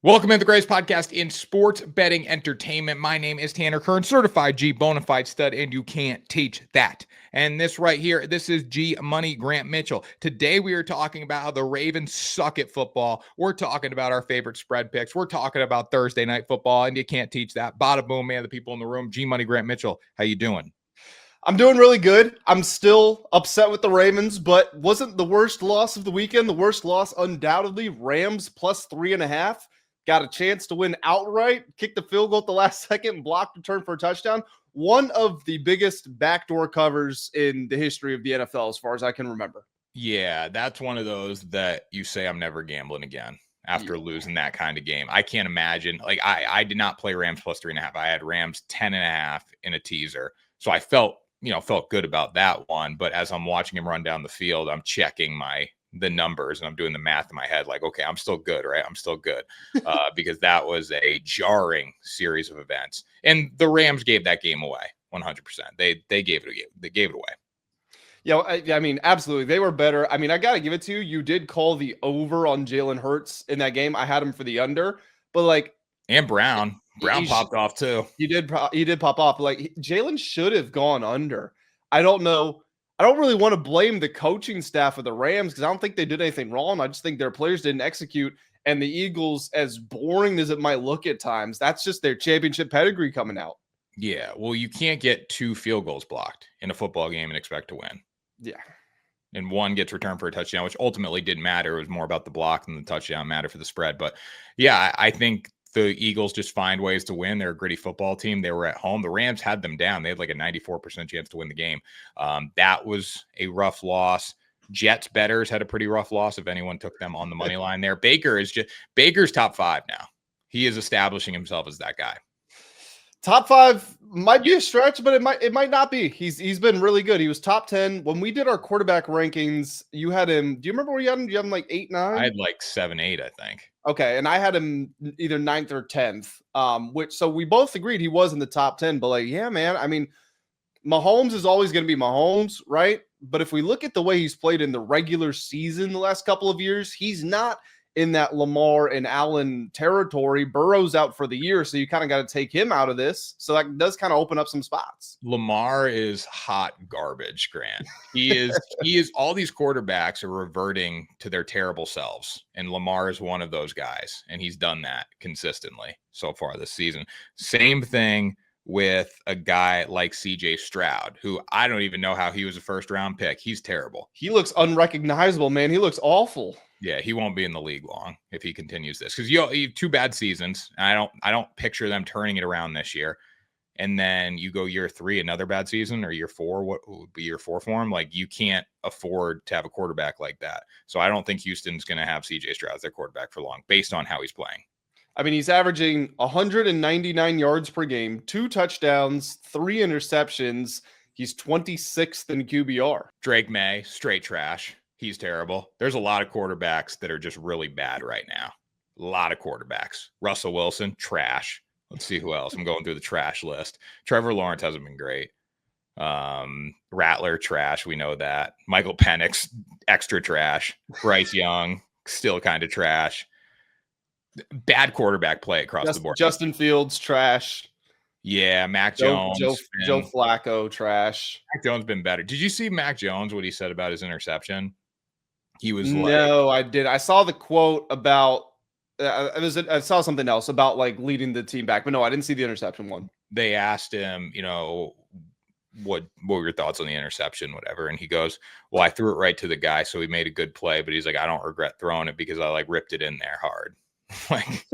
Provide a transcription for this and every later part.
Welcome to the greatest podcast in sports betting entertainment. My name is Tanner Kern, certified G bonafide stud, and you can't teach that. And this right here, this is G Money Grant Mitchell. Today we are talking about how the Ravens suck at football. We're talking about our favorite spread picks. We're talking about Thursday night football, and you can't teach that. Bada boom, man, the people in the room. G Money Grant Mitchell, how you doing? I'm doing really good. I'm still upset with the Ravens, but wasn't the worst loss of the weekend. The worst loss, undoubtedly, Rams plus 3.5. Got a chance to win outright, kicked the field goal at the last second, blocked return for a touchdown. One of the biggest backdoor covers in the history of the NFL, as far as I can remember. Yeah, that's one of those that you say I'm never gambling again after losing that kind of game. I can't imagine. Like, I did not play Rams plus 3.5. I had Rams 10.5 in a teaser. So I felt good about that one. But as I'm watching him run down the field, I'm checking the numbers and I'm doing the math in my head. Like, okay, I'm still good, right? I'm still good. Because that was a jarring series of events. And the Rams gave that game away 100%. They gave it away. Yeah, I mean, absolutely. They were better. I mean, I got to give it to you. You did call the over on Jalen Hurts in that game. I had him for the under, but like, and Brown popped off too. He did pop off. Like, Jalen should have gone under. I don't know. I don't really want to blame the coaching staff of the Rams because I don't think they did anything wrong. I just think their players didn't execute. And the Eagles, as boring as it might look at times, that's just their championship pedigree coming out. Yeah, well, you can't get 2 field goals blocked in a football game and expect to win. Yeah. And one gets returned for a touchdown, which ultimately didn't matter. It was more about the block than the touchdown mattered for the spread. But yeah, I think the Eagles just find ways to win. They're a gritty football team. They were at home. The Rams had them down. They had like a 94% chance to win the game. That was a rough loss. Jets bettors had a pretty rough loss if anyone took them on the money line there. Baker's top 5 now. He is establishing himself as that guy. Top 5 might be a stretch, but it might not be. He's been really good. He was top 10 when we did our quarterback rankings. You had him. Do you remember where you had him? Do you have him like 8, 9? I had like 7, 8, I think. Okay, and I had him either 9th or 10th. So we both agreed he was in the top 10. But like, yeah, man. I mean, Mahomes is always going to be Mahomes, right? But if we look at the way he's played in the regular season the last couple of years, he's not in that Lamar and Allen territory. Burrow's out for the year, so you kind of got to take him out of this. So that does kind of open up some spots. Lamar is hot garbage, Grant. He is all these quarterbacks are reverting to their terrible selves. And Lamar is one of those guys. And he's done that consistently so far this season. Same thing with a guy like CJ Stroud, who I don't even know how he was a first round pick. He's terrible. He looks unrecognizable, man. He looks awful. Yeah, he won't be in the league long if he continues this because you have 2 bad seasons. I don't picture them turning it around this year. And then you go year 3, another bad season, or year 4. What would be year 4 for him? Like, you can't afford to have a quarterback like that. So I don't think Houston's going to have CJ Stroud as their quarterback for long, based on how he's playing. I mean, he's averaging 199 yards per game, 2 touchdowns, 3 interceptions. He's 26th in QBR. Drake May, straight trash. He's terrible. There's a lot of quarterbacks that are just really bad right now. A lot of quarterbacks. Russell Wilson, trash. Let's see who else. I'm going through the trash list. Trevor Lawrence hasn't been great. Rattler, trash. We know that. Michael Penix, extra trash. Bryce Young, still kind of trash. Bad quarterback play across the board. Justin Fields, trash. Yeah, Mac Jones. Joe Flacco, trash. Mac Jones been better. Did you see Mac Jones, what he said about his interception? He was No, I did. I saw the quote about I saw something else about like leading the team back, but no, I didn't see the interception one. They asked him, what were your thoughts on the interception, whatever, and he goes, well, I threw it right to the guy, so he made a good play, but he's like, I don't regret throwing it because I like ripped it in there hard. Like,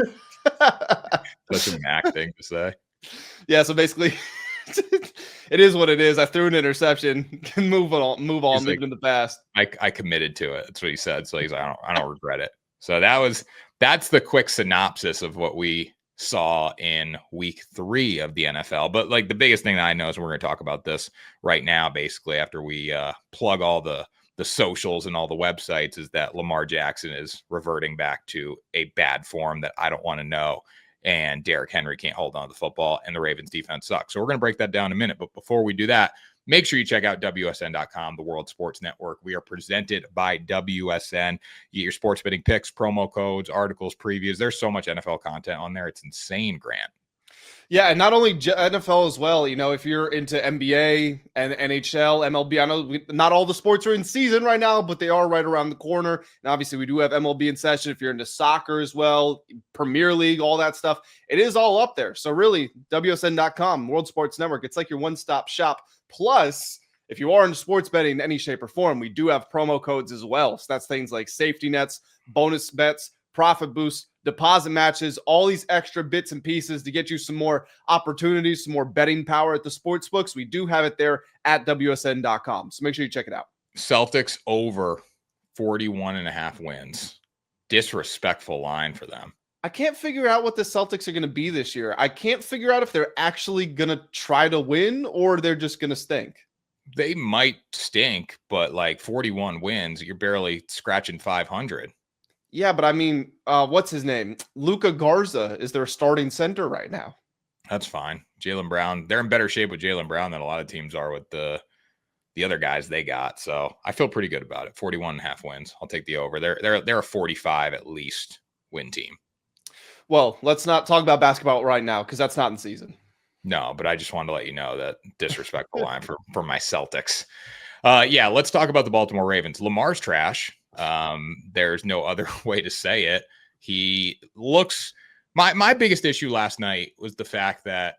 that's a Mac thing to say. Yeah, so basically it is what it is. I threw an interception. Move on, leave it in the past. I committed to it. That's what he said. So he's like, I don't regret it. So that's the quick synopsis of what we saw in week 3 of the NFL. But like the biggest thing that I know is we're going to talk about this right now, basically after we plug all the socials and all the websites, is that Lamar Jackson is reverting back to a bad form that I don't want to know. and Derrick Henry can't hold on to the football, and the Ravens defense sucks. So we're going to break that down in a minute. But before we do that, make sure you check out WSN.com, the World Sports Network. We are presented by WSN. You get your sports betting picks, promo codes, articles, previews. There's so much NFL content on there. It's insane, Grant. Yeah, and not only NFL as well. You know, if you're into NBA and NHL, MLB, I know not all the sports are in season right now, but they are right around the corner. And obviously, we do have MLB in session. If you're into soccer as well, Premier League, all that stuff, it is all up there. So really, WSN.com, World Sports Network, it's like your one-stop shop. Plus, if you are into sports betting in any shape or form, we do have promo codes as well. So that's things like safety nets, bonus bets, profit boosts, deposit matches, all these extra bits and pieces to get you some more opportunities, some more betting power at the sports books. We do have it there at WSN.com. So make sure you check it out. Celtics over 41.5 wins. Disrespectful line for them. I can't figure out what the Celtics are going to be this year. I can't figure out if they're actually going to try to win or they're just going to stink. They might stink, but like 41 wins, you're barely scratching 500. Yeah, but I mean, what's his name? Luka Garza is their starting center right now. That's fine. Jaylen Brown, they're in better shape with Jaylen Brown than a lot of teams are with the other guys they got. So I feel pretty good about it. 41.5 wins. I'll take the over. They're a 45 at least win team. Well, let's not talk about basketball right now because that's not in season. No, but I just wanted to let you know that disrespectful line for my Celtics. Yeah, let's talk about the Baltimore Ravens. Lamar's trash. There's no other way to say it. He looks my biggest issue last night was the fact that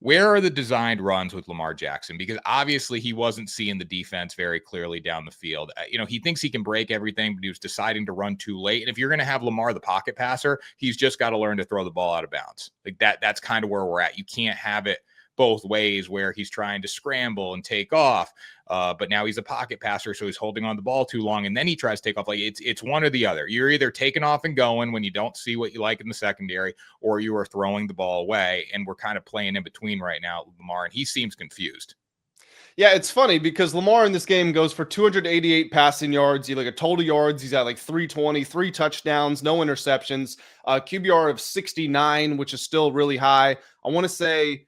where are the designed runs with Lamar Jackson? Because obviously he wasn't seeing the defense very clearly down the field. He thinks he can break everything, but he was deciding to run too late. And if you're going to have Lamar the pocket passer, he's just got to learn to throw the ball out of bounds. Like that's kind of where we're at. You can't have it both ways where he's trying to scramble and take off. But now he's a pocket passer, so he's holding on the ball too long, and then he tries to take off. Like it's one or the other. You're either taking off and going when you don't see what you like in the secondary, or you are throwing the ball away. And we're kind of playing in between right now, Lamar, and he seems confused. Yeah, it's funny because Lamar in this game goes for 288 passing yards. He like a total yards. He's at like 320, 3 touchdowns, no interceptions, QBR of 69, which is still really high. I want to say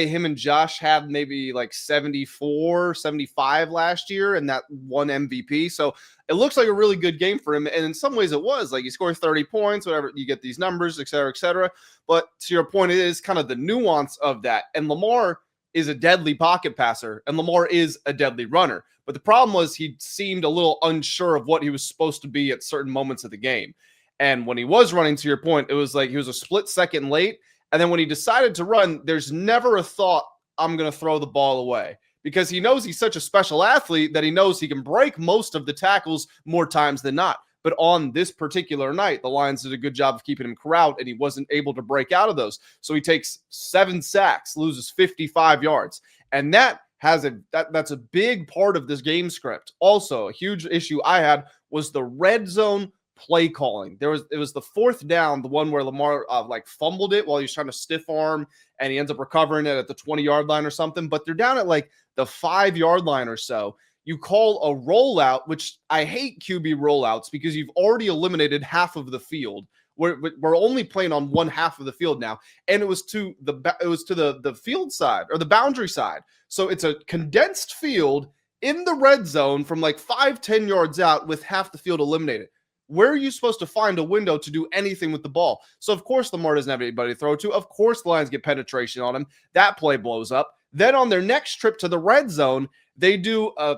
him and Josh had maybe like 74, 75 last year and that one MVP. So it looks like a really good game for him. And in some ways it was like he scored 30 points, whatever, you get these numbers, et cetera, et cetera. But to your point, it is kind of the nuance of that. And Lamar is a deadly pocket passer and Lamar is a deadly runner. But the problem was he seemed a little unsure of what he was supposed to be at certain moments of the game. And when he was running, to your point, it was like he was a split second late. And then when he decided to run, there's never a thought, I'm going to throw the ball away. Because he knows he's such a special athlete that he knows he can break most of the tackles more times than not. But on this particular night, the Lions did a good job of keeping him corralled, and he wasn't able to break out of those. So he takes 7 sacks, loses 55 yards. And that's a big part of this game script. Also, a huge issue I had was the red zone play calling. It was the 4th down, the one where Lamar fumbled it while he was trying to stiff arm and he ends up recovering it at the 20-yard line or something, but they're down at like the 5-yard line or so. You call a rollout, which I hate QB rollouts because you've already eliminated half of the field. We're only playing on one half of the field now, and it was to the field side or the boundary side. So it's a condensed field in the red zone from like 5-10 yards out with half the field eliminated. Where are you supposed to find a window to do anything with the ball? So, of course, Lamar doesn't have anybody to throw to. Of course, the Lions get penetration on him. That play blows up. Then on their next trip to the red zone, they do a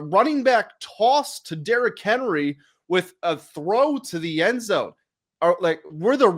running back toss to Derrick Henry with a throw to the end zone. You're the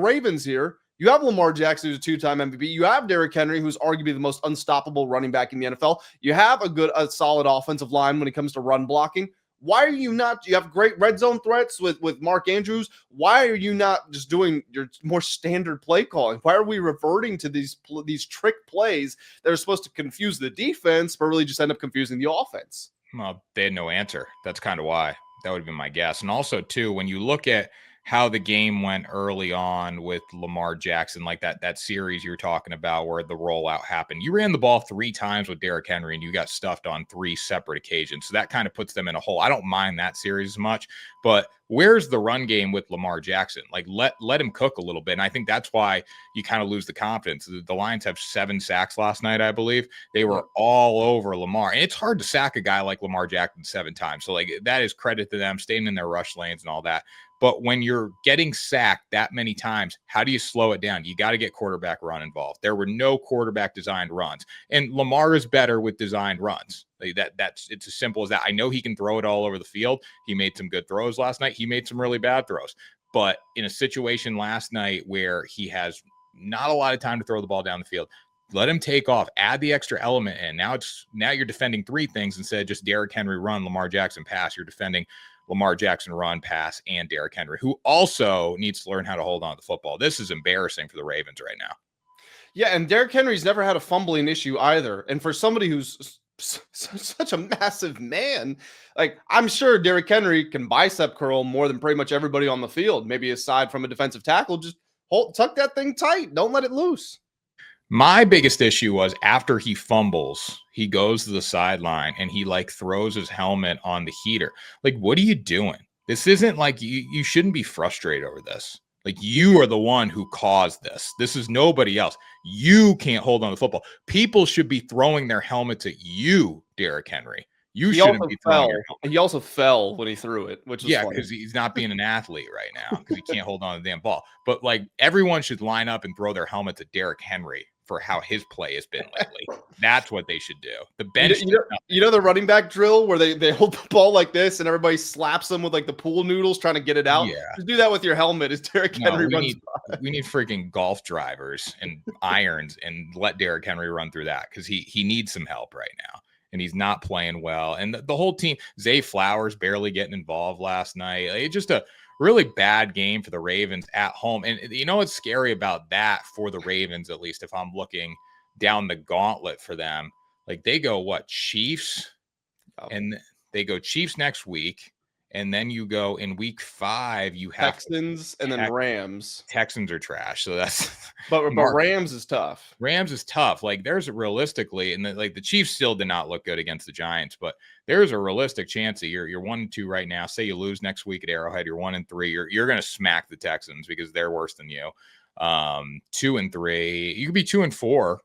Ravens here. You have Lamar Jackson, who's a 2-time MVP. You have Derrick Henry, who's arguably the most unstoppable running back in the NFL. You have a solid offensive line when it comes to run blocking. Why are you not? You have great red zone threats with Mark Andrews. Why are you not just doing your more standard play calling? Why are we reverting to these trick plays that are supposed to confuse the defense, but really just end up confusing the offense? Well, they had no answer. That's kind of why. That would have been my guess. And also, too, when you look at how the game went early on with Lamar Jackson, like that series you're talking about where the rollout happened. You ran the ball 3 times with Derrick Henry and you got stuffed on 3 separate occasions. So that kind of puts them in a hole. I don't mind that series as much, but where's the run game with Lamar Jackson? Like let him cook a little bit. And I think that's why you kind of lose the confidence. The Lions have 7 sacks last night, I believe. They were all over Lamar. And it's hard to sack a guy like Lamar Jackson 7 times. So like that is credit to them staying in their rush lanes and all that. But when you're getting sacked that many times, how do you slow it down? You got to get quarterback run involved. There were no quarterback designed runs. And Lamar is better with designed runs. That's it's as simple as that. I know he can throw it all over the field. He made some good throws last night. He made some really bad throws. But in a situation last night where he has not a lot of time to throw the ball down the field, let him take off, add the extra element in. Now you're defending 3 things instead of just Derrick Henry run, Lamar Jackson pass. You're defending Lamar Jackson run, pass, and Derrick Henry, who also needs to learn how to hold on to the football. This is embarrassing for the Ravens right now. Yeah, and Derrick Henry's never had a fumbling issue either. And for somebody who's such a massive man, like I'm sure Derrick Henry can bicep curl more than pretty much everybody on the field. Maybe aside from a defensive tackle, just tuck that thing tight. Don't let it loose. My biggest issue was after he fumbles, he goes to the sideline and he like throws his helmet on the heater. Like, what are you doing? This isn't like you shouldn't be frustrated over this. Like you are the one who caused this. This is nobody else. You can't hold on to the football. People should be throwing their helmets at you, Derrick Henry. He also fell when he threw it, which is because he's not being an athlete right now because he can't hold on to the damn ball. But like everyone should line up and throw their helmets at Derrick Henry for how his play has been lately. That's what they should do. The bench, you know the running back drill where they hold the ball like this and everybody slaps them with like the pool noodles trying to get it out. Yeah, just do that with your helmet as Derrick Henry runs. We need freaking golf drivers and irons and let Derrick Henry run through that because he needs some help right now. And he's not playing well. And the whole team, Zay Flowers barely getting involved last night. It's just a really bad game for the Ravens at home. And you know what's scary about that for the Ravens, at least if I'm looking down the gauntlet for them, like they go Chiefs, and they go Chiefs next week. And then you go in week 5, you have Texans and then Rams. Texans are trash. So that's but Rams is tough. Rams is tough. Like there's realistically, and the Chiefs still did not look good against the Giants, but there's a realistic chance that you're 1-2 right now. Say you lose next week at Arrowhead, you're 1-3. You're going to smack the Texans because they're worse than you. 2-3. You could be 2-4.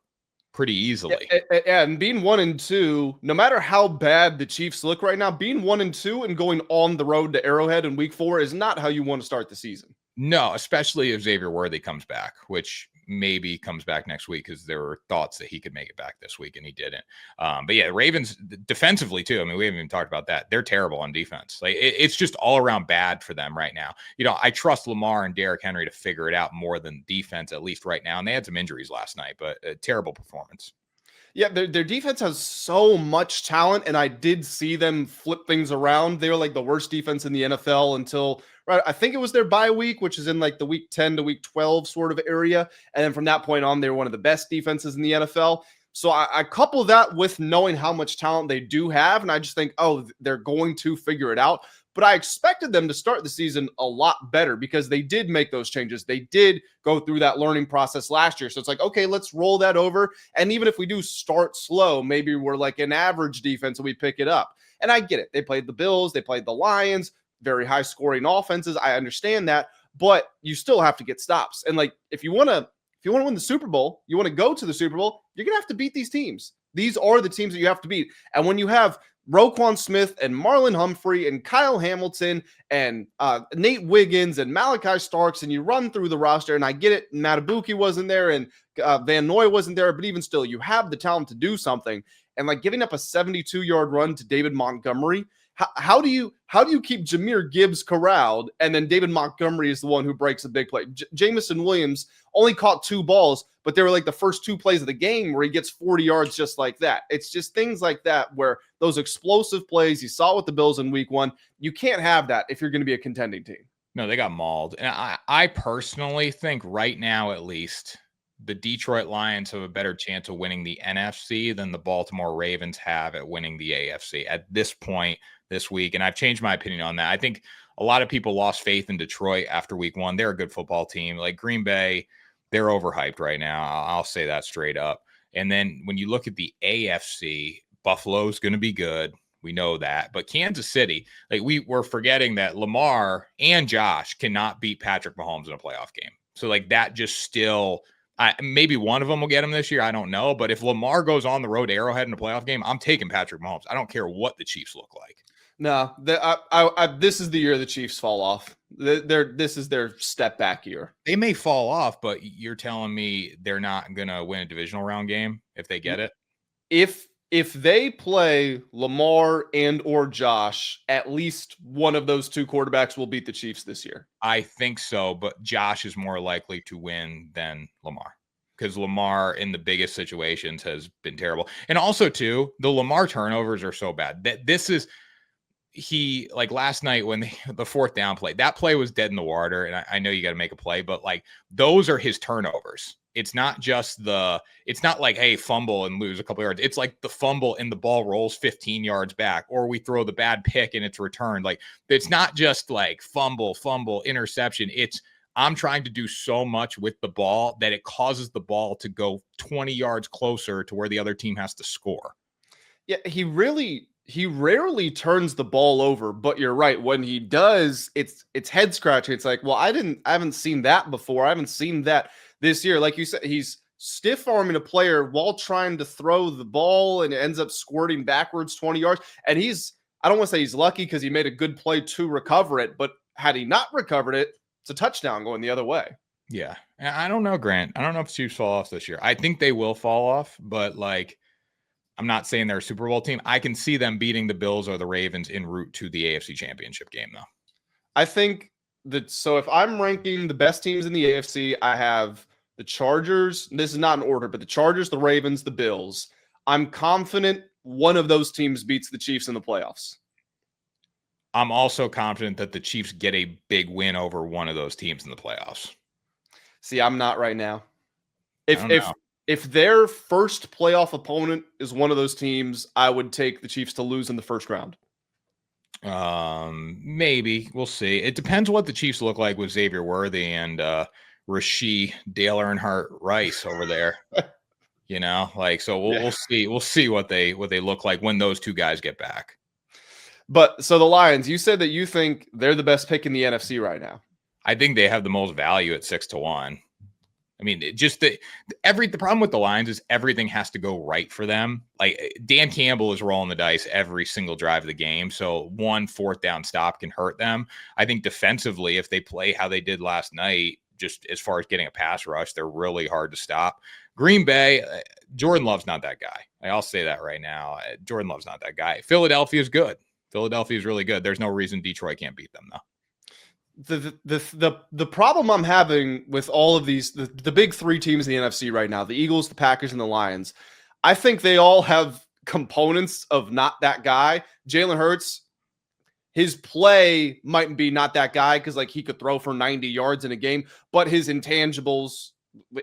Pretty easily. And being 1-2, no matter how bad the Chiefs look right now, being 1-2 and going on the road to Arrowhead in week 4 is not how you want to start the season. No, especially if Xavier Worthy comes back, which maybe comes back next week because there were thoughts that he could make it back this week and he didn't. But yeah, the Ravens defensively too. I mean, we haven't even talked about that. They're terrible on defense. Like it's just all around bad for them right now. You know, I trust Lamar and Derrick Henry to figure it out more than defense, at least right now. And they had some injuries last night, but a terrible performance. Yeah, their defense has so much talent, and I did see them flip things around. They were like the worst defense in the NFL until I think it was their bye week, which is in like the week 10 to week 12 sort of area. And then from that point on, they were one of the best defenses in the NFL. So I couple that with knowing how much talent they do have, and I just think, they're going to figure it out. But I expected them to start the season a lot better because they did make those changes. They did go through that learning process last year. So it's like, okay, let's roll that over. And even if we do start slow, maybe we're like an average defense and we pick it up. And I get it. They played the Bills. They played the Lions. Very high scoring offenses. I understand that. But you still have to get stops. And like, if you want to win the Super Bowl, you want to go to the Super Bowl, you're going to have to beat these teams. These are the teams that you have to beat. And when you have Roquan Smith and Marlon Humphrey and Kyle Hamilton and Nate Wiggins and Malachi Starks, and you run through the roster, and I get it, Matabuki wasn't there and Van Noy wasn't there, but even still, you have the talent to do something. And like giving up a 72-yard run to David Montgomery, how do you keep Jahmyr Gibbs corralled and then David Montgomery is the one who breaks a big play? Jamison Williams only caught 2 balls, but they were like the first 2 plays of the game where he gets 40 yards just like that. It's just things like that where those explosive plays, you saw with the Bills in week 1, you can't have that if you're going to be a contending team. No, they got mauled. And I personally think right now, at least, the Detroit Lions have a better chance of winning the NFC than the Baltimore Ravens have at winning the AFC at this point this week. And I've changed my opinion on that. I think a lot of people lost faith in Detroit after week one. They're a good football team. Like Green Bay, they're overhyped right now. I'll say that straight up. And then when you look at the AFC, Buffalo's going to be good. We know that. But Kansas City, like we're forgetting that Lamar and Josh cannot beat Patrick Mahomes in a playoff game. So like that just still maybe one of them will get him this year. I don't know. But if Lamar goes on the road to Arrowhead in a playoff game, I'm taking Patrick Mahomes. I don't care what the Chiefs look like. No, this is the year the Chiefs fall off. This is their step back year. They may fall off, but you're telling me they're not going to win a divisional round game if they get it? If they play Lamar and or Josh, at least one of those two quarterbacks will beat the Chiefs this year. I think so, but Josh is more likely to win than Lamar because Lamar in the biggest situations has been terrible. And also, too, the Lamar turnovers are so bad. He like last night when the fourth down play, that play was dead in the water. And I know you got to make a play, but like those are his turnovers. It's not just it's not like, hey, fumble and lose a couple yards. It's like the fumble and the ball rolls 15 yards back, or we throw the bad pick and it's returned. Like it's not just like fumble, interception. It's I'm trying to do so much with the ball that it causes the ball to go 20 yards closer to where the other team has to score. Yeah, he rarely turns the ball over, but you're right. When he does, it's head scratching. It's like, well, I haven't seen that before. I haven't seen that this year. Like you said, he's stiff arming a player while trying to throw the ball and it ends up squirting backwards 20 yards. And I don't want to say he's lucky because he made a good play to recover it, but had he not recovered it, it's a touchdown going the other way. Yeah. I don't know, Grant. I don't know if the Chiefs fall off this year. I think they will fall off, but like, I'm not saying they're a Super Bowl team. I can see them beating the Bills or the Ravens en route to the AFC Championship game, though. I think that so if I'm ranking the best teams in the AFC, I have the Chargers. This is not in order, but the Chargers, the Ravens, the Bills. I'm confident one of those teams beats the Chiefs in the playoffs. I'm also confident that the Chiefs get a big win over one of those teams in the playoffs. See, I'm not right now. If their first playoff opponent is one of those teams, I would take the Chiefs to lose in the first round. Maybe. We'll see. It depends what the Chiefs look like with Xavier Worthy and Rasheed Dale Earnhardt Rice over there. You know, like so we'll see. We'll see what they look like when those two guys get back. But so the Lions, you said that you think they're the best pick in the NFC right now. I think they have the most value at 6-1. I mean, just the problem with the Lions is everything has to go right for them. Like Dan Campbell is rolling the dice every single drive of the game. So one fourth down stop can hurt them. I think defensively, if they play how they did last night, just as far as getting a pass rush, they're really hard to stop. Green Bay, Jordan Love's not that guy. I'll say that right now. Jordan Love's not that guy. Philadelphia is good. Philadelphia is really good. There's no reason Detroit can't beat them, though. The problem I'm having with all of these, the big three teams in the NFC right now, the Eagles, the Packers, and the Lions, I think they all have components of not that guy. Jalen Hurts, his play might be not that guy because like he could throw for 90 yards in a game, but his intangibles,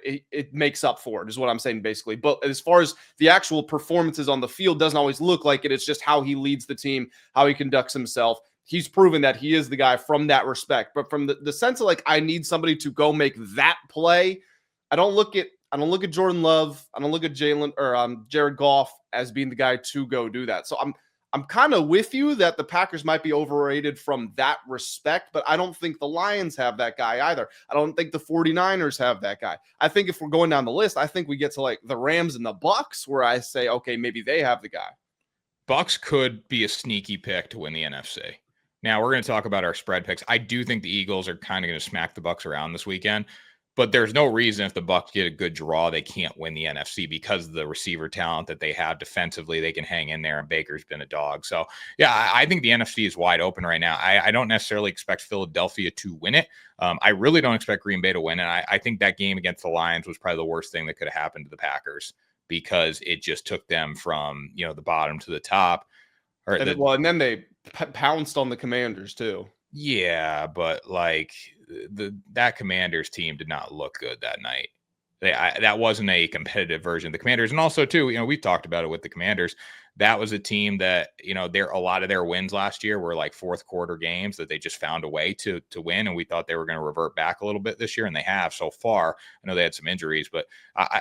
it makes up for it, is what I'm saying basically. But as far as the actual performances on the field, doesn't always look like it. It's just how he leads the team, how he conducts himself. He's proven that he is the guy from that respect. But from the sense of like, I need somebody to go make that play. I don't look at Jordan Love. I don't look at Jared Goff as being the guy to go do that. So I'm kind of with you that the Packers might be overrated from that respect, but I don't think the Lions have that guy either. I don't think the 49ers have that guy. I think if we're going down the list, I think we get to like the Rams and the Bucks where I say, okay, maybe they have the guy. Bucks could be a sneaky pick to win the NFC. Now we're going to talk about our spread picks. I do think the Eagles are kind of going to smack the Bucks around this weekend, but there's no reason if the Bucks get a good draw, they can't win the NFC because of the receiver talent that they have defensively. They can hang in there, and Baker's been a dog. So yeah, I think the NFC is wide open right now. I don't necessarily expect Philadelphia to win it. I really don't expect Green Bay to win. And I think that game against the Lions was probably the worst thing that could have happened to the Packers because it just took them from, the bottom to the top. And then they pounced on the Commanders too. Yeah, but like that Commanders team did not look good that night. That wasn't a competitive version of the Commanders. And also, too, we've talked about it with the Commanders. That was a team that, a lot of their wins last year were like fourth quarter games that they just found a way to win. And we thought they were going to revert back a little bit this year, and they have so far. I know they had some injuries, but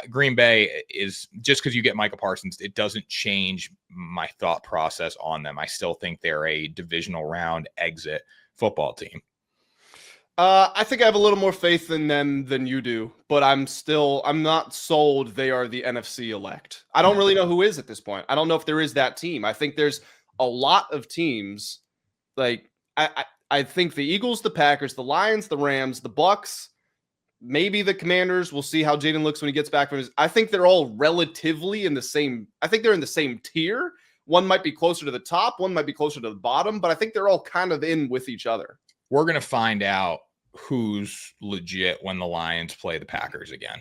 Green Bay is, just because you get Micah Parsons, it doesn't change my thought process on them. I still think they're a divisional round exit football team. I think I have a little more faith in them than you do, but I'm not sold they are the NFC elect. I don't really know who is at this point. I don't know if there is that team. I think there's a lot of teams. Like I think the Eagles, the Packers, the Lions, the Rams, the Bucks, maybe the Commanders. We'll see how Jaden looks when he gets back from his. I think they're all relatively in the same. I think they're in the same tier. One might be closer to the top, one might be closer to the bottom, but I think they're all kind of in with each other. We're going to find out who's legit when the Lions play the Packers again.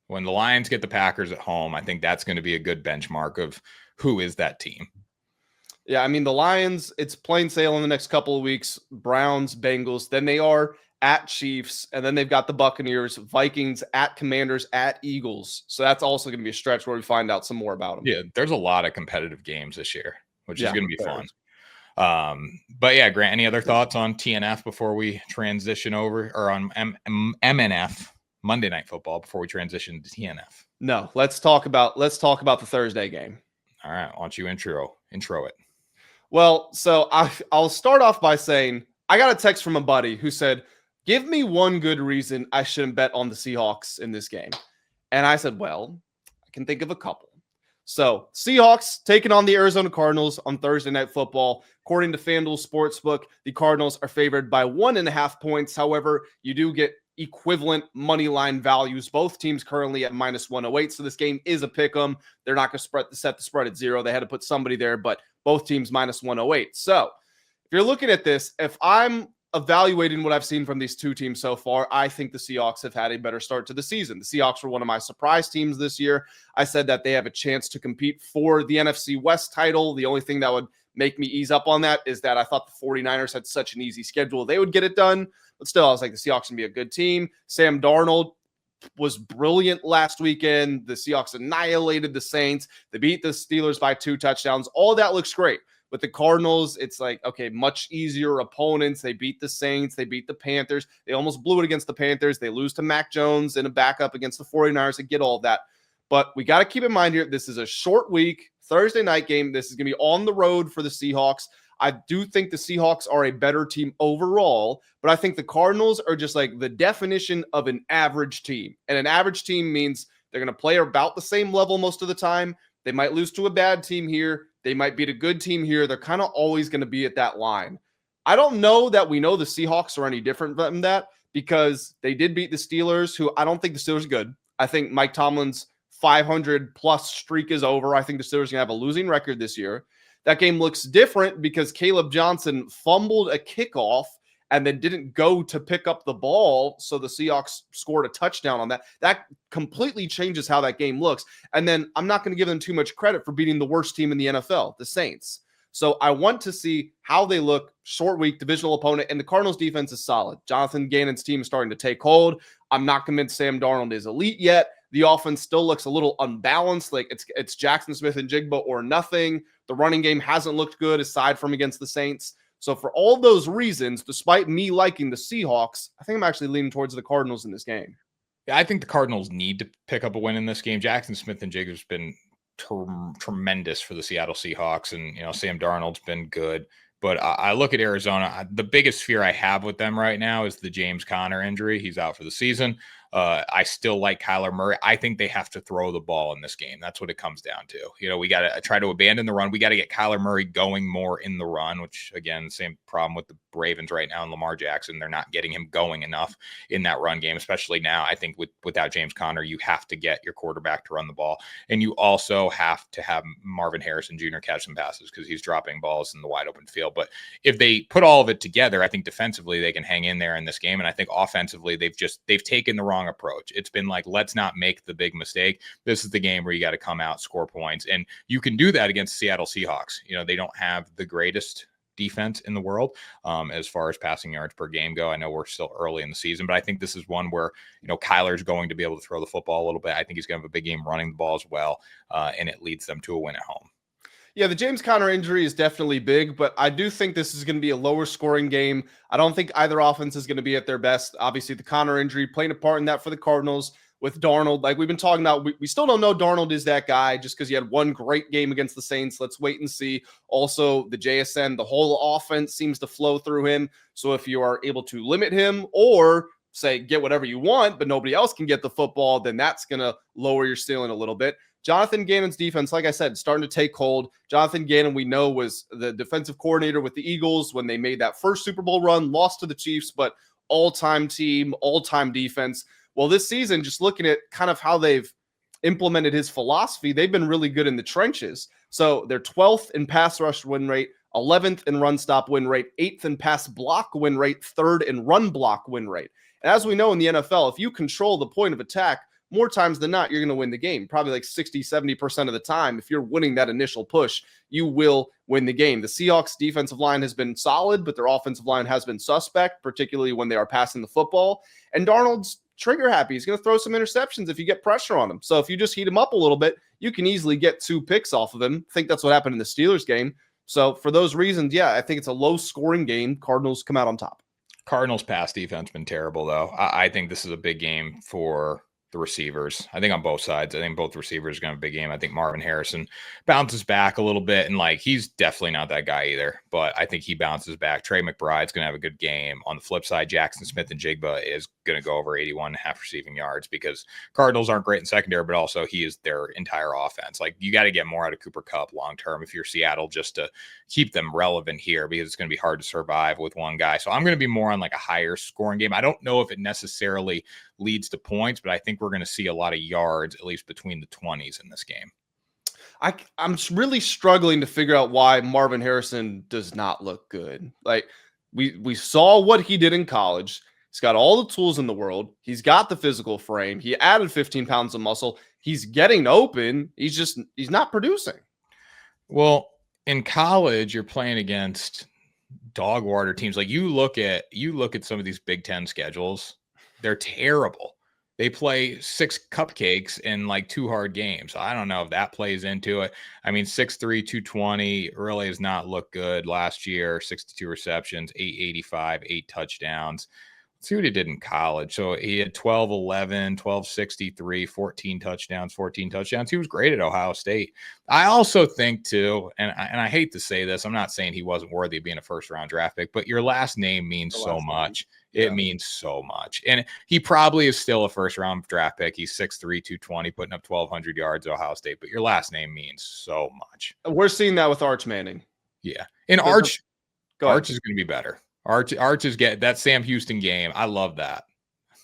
When the Lions get the Packers at home, I think that's going to be a good benchmark of who is that team. Yeah, I mean, the Lions, it's plain sail in the next couple of weeks. Browns, Bengals, then they are at Chiefs, and then they've got the Buccaneers, Vikings, at Commanders, at Eagles. So that's also going to be a stretch where we find out some more about them. Yeah, there's a lot of competitive games this year, which is going to be fun. But yeah, Grant, any other thoughts on TNF before we transition over, or on MNF, Monday Night Football, before we transition to TNF? No, let's talk about the Thursday game. All right, why don't you intro it? Well, so I'll start off by saying I got a text from a buddy who said, give me one good reason I shouldn't bet on the Seahawks in this game. And I said, well, I can think of a couple. So Seahawks taking on the Arizona Cardinals on Thursday Night Football. According to FanDuel Sportsbook, the Cardinals are favored by 1.5 points. However, you do get equivalent money line values. Both teams currently at -108. So this game is a pick 'em. They're not going to set the spread at 0. They had to put somebody there, but both teams -108. So if you're looking at this, if I'm evaluating what I've seen from these two teams so far, I think the Seahawks have had a better start to the season. The Seahawks were one of my surprise teams this year. I said that they have a chance to compete for the NFC West title. The only thing that would make me ease up on that is that I thought the 49ers had such an easy schedule. They would get it done. But still, I was like, the Seahawks can be a good team. Sam Darnold was brilliant last weekend. The Seahawks annihilated the Saints. They beat the Steelers by 2 touchdowns. All that looks great. With the Cardinals, it's like, okay, much easier opponents. They beat the Saints. They beat the Panthers. They almost blew it against the Panthers. They lose to Mac Jones in a backup against the 49ers. I get all of that. But we got to keep in mind here, this is a short week, Thursday night game. This is going to be on the road for the Seahawks. I do think the Seahawks are a better team overall, but I think the Cardinals are just like the definition of an average team. And an average team means they're going to play about the same level most of the time. They might lose to a bad team here. They might beat a good team here. They're kind of always going to be at that line. I don't know that we know the Seahawks are any different from that, because they did beat the Steelers, who I don't think the Steelers are good. I think Mike Tomlin's 500-plus streak is over. I think the Steelers are going to have a losing record this year. That game looks different because Caleb Johnson fumbled a kickoff and then didn't go to pick up the ball, so the Seahawks scored a touchdown on that. That completely changes how that game looks. And then I'm not going to give them too much credit for beating the worst team in the NFL, the Saints. So I want to see how they look. Short week, divisional opponent, and the Cardinals defense is solid. Jonathan Gannon's team is starting to take hold. I'm not convinced Sam Darnold is elite yet. The offense still looks a little unbalanced. Like it's Jackson Smith and Jigba or nothing. The running game hasn't looked good aside from against the Saints. So for all those reasons, despite me liking the Seahawks, I think I'm actually leaning towards the Cardinals in this game. Yeah, I think the Cardinals need to pick up a win in this game. Jackson Smith and Jigba's been tremendous for the Seattle Seahawks, and Sam Darnold's been good. But I look at Arizona. The biggest fear I have with them right now is the James Conner injury. He's out for the season. I still like Kyler Murray. I think they have to throw the ball in this game. That's what it comes down to. We got to try to abandon the run. We got to get Kyler Murray going more in the run, which, again, same problem with the Ravens right now and Lamar Jackson. They're not getting him going enough in that run game, especially now. I think without James Conner, you have to get your quarterback to run the ball. And you also have to have Marvin Harrison Jr. catch some passes because he's dropping balls in the wide open field. But if they put all of it together, I think defensively they can hang in there in this game. And I think offensively they've taken the wrong approach. It's been like, let's not make the big mistake. This is the game where you got to come out, score points. And you can do that against Seattle Seahawks. They don't have the greatest defense in the world as far as passing yards per game go. I know we're still early in the season, but I think this is one where, Kyler's going to be able to throw the football a little bit. I think he's going to have a big game running the ball as well, and it leads them to a win at home. Yeah, the James Conner injury is definitely big, but I do think this is going to be a lower scoring game. I don't think either offense is going to be at their best. Obviously, the Conner injury playing a part in that for the Cardinals with Darnold. Like we've been talking about, we still don't know Darnold is that guy just because he had one great game against the Saints. Let's wait and see. Also, the JSN, the whole offense seems to flow through him. So if you are able to limit him or say get whatever you want, but nobody else can get the football, then that's going to lower your ceiling a little bit. Jonathan Gannon's defense, like I said, starting to take hold. Jonathan Gannon, we know, was the defensive coordinator with the Eagles when they made that first Super Bowl run, lost to the Chiefs, but all-time team, all-time defense. Well, this season, just looking at kind of how they've implemented his philosophy, they've been really good in the trenches. So they're 12th in pass rush win rate, 11th in run stop win rate, 8th in pass block win rate, 3rd in run block win rate. And as we know in the NFL, if you control the point of attack, more times than not, you're going to win the game. Probably like 60, 70% of the time. If you're winning that initial push, you will win the game. The Seahawks defensive line has been solid, but their offensive line has been suspect, particularly when they are passing the football. And Darnold's trigger happy. He's going to throw some interceptions if you get pressure on him. So if you just heat him up a little bit, you can easily get 2 picks off of him. I think that's what happened in the Steelers game. So for those reasons, yeah, I think it's a low scoring game. Cardinals come out on top. Cardinals pass defense been terrible though. I think this is a big game for the receivers. I think on both sides. I think both receivers are going to have a big game. I think Marvin Harrison bounces back a little bit, and he's definitely not that guy either, but I think he bounces back. Trey McBride's going to have a good game. On the flip side, Jackson Smith and Jigba is going to go over 81.5 receiving yards because Cardinals aren't great in secondary, but also he is their entire offense. You got to get more out of Cooper Kupp long term if you're Seattle just to keep them relevant here, because it's going to be hard to survive with one guy. So I'm going to be more on a higher scoring game. I don't know if it necessarily leads to points, but I think we're going to see a lot of yards, at least between the 20s in this game. I'm really struggling to figure out why Marvin Harrison does not look good. We saw what he did in college. He's got all the tools in the world. He's got the physical frame. He added 15 pounds of muscle. He's getting open. He's not producing. Well, in college, you're playing against dog water teams. You look at some of these Big Ten schedules. They're terrible. They play 6 cupcakes in 2 hard games. I don't know if that plays into it. I mean, 6'3", 220 really has not looked good last year. 62 receptions, 885, 8 touchdowns. Let's see what he did in college. So he had 12-11, 12-63, 14 touchdowns. He was great at Ohio State. I also think too, and I hate to say this, I'm not saying he wasn't worthy of being a first-round draft pick, but your last name means so much. Yeah. It means so much. And he probably is still a first-round draft pick. He's 6'3", 220, putting up 1,200 yards at Ohio State, but your last name means so much. We're seeing that with Arch Manning. Yeah. And Arch is going to be better. Arch is getting that Sam Houston game. I love that.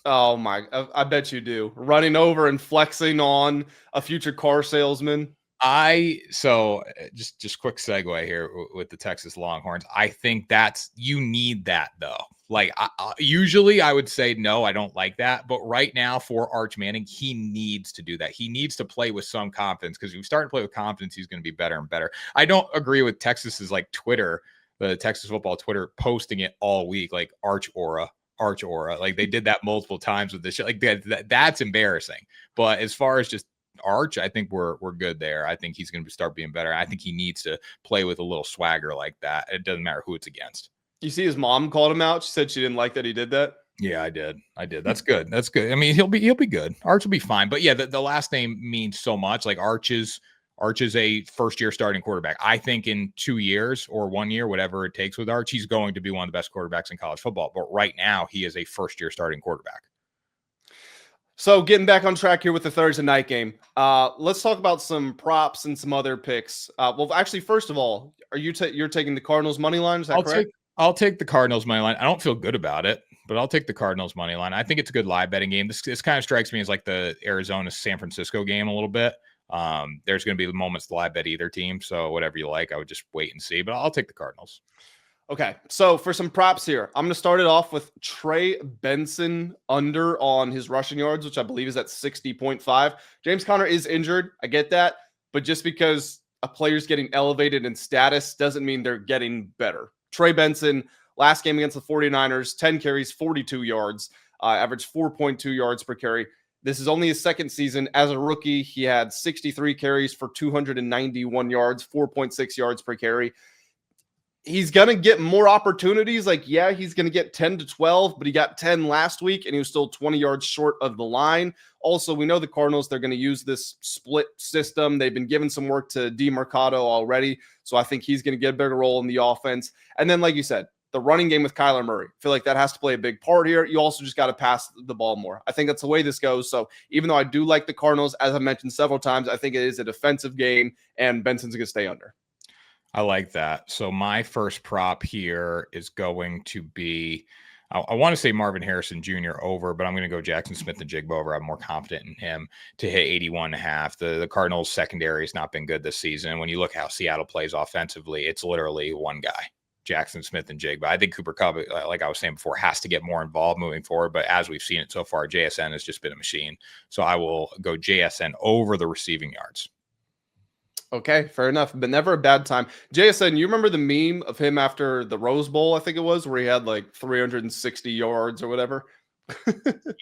Oh my! I bet you do. Running over and flexing on a future car salesman. Just quick segue here with the Texas Longhorns. I think you need that though. Usually I would say no, I don't like that, but right now for Arch Manning, he needs to do that. He needs to play with some confidence, because if you start to play with confidence, he's going to be better and better. I don't agree with Texas's Twitter. The Texas football Twitter posting it all week, Arch aura. They did that multiple times with this shit. That's embarrassing. But as far as just Arch, I think we're good there. I think he's going to start being better. I think he needs to play with a little swagger like that. It doesn't matter who it's against. You see his mom called him out. She said she didn't like that he did that. Yeah, I did. That's good. That's good. I mean, he'll be good. Arch will be fine. But yeah, the last name means so much. Arch is a first-year starting quarterback. I think in 2 years or 1 year, whatever it takes with Arch, he's going to be one of the best quarterbacks in college football. But right now, he is a first-year starting quarterback. So getting back on track here with the Thursday night game, let's talk about some props and some other picks. Well, actually, first of all, you're taking the Cardinals money line? Is that correct? I'll take the Cardinals money line. I don't feel good about it, but I'll take the Cardinals money line. I think it's a good live betting game. This kind of strikes me as the Arizona-San Francisco game a little bit. There's going to be moments to live bet either team, so whatever you like, I would just wait and see, but I'll take the Cardinals. Okay, so for some props here, I'm going to start it off with Trey Benson under on his rushing yards, which I believe is at 60.5. James Conner is injured. I get that, but just because a player's getting elevated in status doesn't mean they're getting better. Trey Benson, last game against the 49ers, 10 carries, 42 yards, averaged 4.2 yards per carry. This is only his second season. As a rookie, he had 63 carries for 291 yards, 4.6 yards per carry. He's going to get more opportunities. Like, yeah, he's going to get 10 to 12, but he got 10 last week, and he was still 20 yards short of the line. Also, we know the Cardinals, they're going to use this split system. They've been giving some work to DeMarcado already, so I think he's going to get a bigger role in the offense. And then, like you said, the running game with Kyler Murray. I feel like that has to play a big part here. You also just got to pass the ball more. I think that's the way this goes. So even though I do like the Cardinals, as I mentioned several times, I think it is a defensive game, and Benson's going to stay under. I like that. So my first prop here is going to be, I want to say Marvin Harrison Jr. over, but I'm going to go Jackson Smith and Jigba over. I'm more confident in him to hit 81.5. The Cardinals secondary has not been good this season. When you look how Seattle plays offensively, it's literally one guy, Jackson Smith and Jigba. I think Cooper Kupp, like I was saying before, has to get more involved moving forward. But as we've seen it so far, JSN has just been a machine. So I will go JSN over the receiving yards. Okay, fair enough, but never a bad time. JSN, you remember the meme of him after the Rose Bowl, I think it was, where he had like 360 yards or whatever?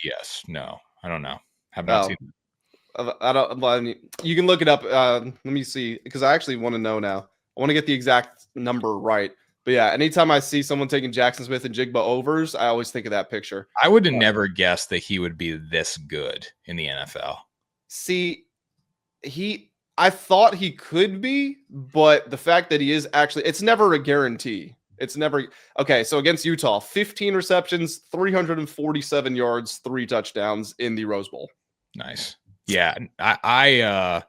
Yes. No, I don't know. Have not seen it. I don't. You can look it up. Let me see, because I actually want to know now. I want to get the exact number right. But yeah, anytime I see someone taking Jackson Smith and Jigba overs, I always think of that picture. I would have never guessed that he would be this good in the NFL. See, I thought he could be, but the fact that he is actually, it's never a guarantee. It's never. Okay, so against Utah, 15 receptions, 347 yards, 3 touchdowns in the Rose Bowl. Nice. Yeah, I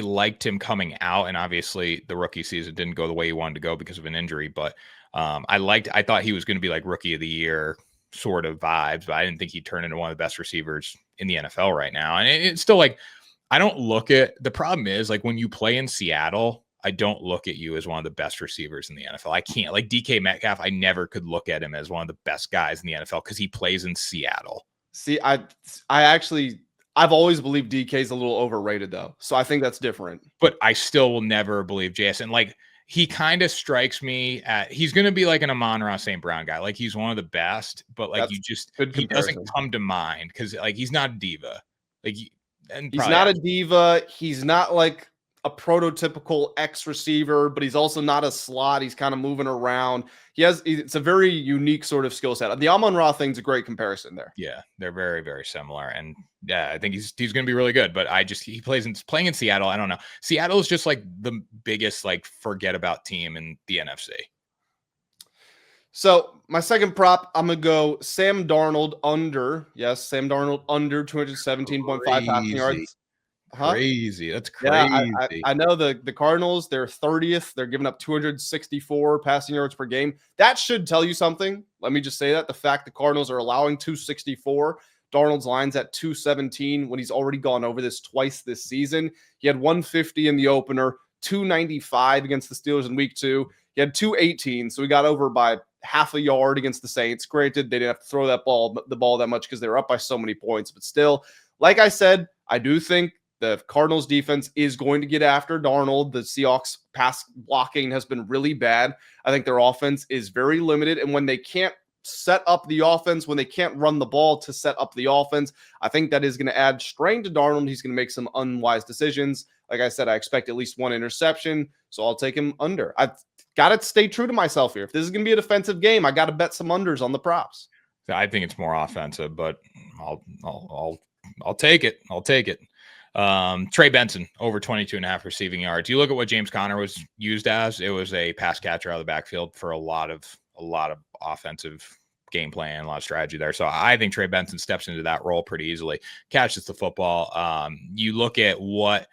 liked him coming out, and obviously the rookie season didn't go the way he wanted to go because of an injury, but I thought he was going to be like rookie of the year sort of vibes, but I didn't think he'd turn into one of the best receivers in the NFL right now. And it's still like, I don't look at, the problem is like when you play in Seattle, I don't look at you as one of the best receivers in the NFL. I can't, like DK Metcalf, I never could look at him as one of the best guys in the NFL because he plays in Seattle. See, I've always believed DK is a little overrated though. So I think that's different. But I still will never believe JSN. Like he kind of strikes me at, he's going to be like an Amon-Ra St. Brown guy. Like he's one of the best, but like he doesn't come to mind because like he's not a diva. Like he's not a diva. He's not like a prototypical X receiver, but he's also not a slot. He's kind of moving around. It's a very unique sort of skill set. The Amon-Ra thing's a great comparison there. Yeah, they're very, very similar. And yeah, I think he's going to be really good, but playing in Seattle. I don't know. Seattle is just like the biggest, like forget about team in the NFC. So my second prop, I'm going to go Sam Darnold under. Yes, Sam Darnold under 217.5 passing yards. Crazy. That's crazy. Yeah, I know the Cardinals, they're 30th. They're giving up 264 passing yards per game. That should tell you something. Let me just say that. The fact the Cardinals are allowing 264, Darnold's line's at 217 when he's already gone over this twice this season. He had 150 in the opener, 295 against the Steelers in week 2. He had 218, so he got over by half a yard against the Saints. Granted, they didn't have to throw the ball that much because they were up by so many points, but still, like I said, I do think the Cardinals defense is going to get after Darnold. The Seahawks pass blocking has been really bad. I think their offense is very limited, and when they can't set up the offense, when they can't run the ball to set up the offense, I think that is going to add strain to Darnold. He's going to make some unwise decisions. Like I said, I expect at least one interception, so I'll take him under. I've got to stay true to myself here. If this is going to be a defensive game, I got to bet some unders on the props. I think it's more offensive, but I'll take it. I'll take it. Trey Benson over 22.5 receiving yards. You look at what James Conner was used as. It was a pass catcher out of the backfield for a lot of offensive game plan, a lot of strategy there. So I think Trey Benson steps into that role pretty easily, catches the football. You look at what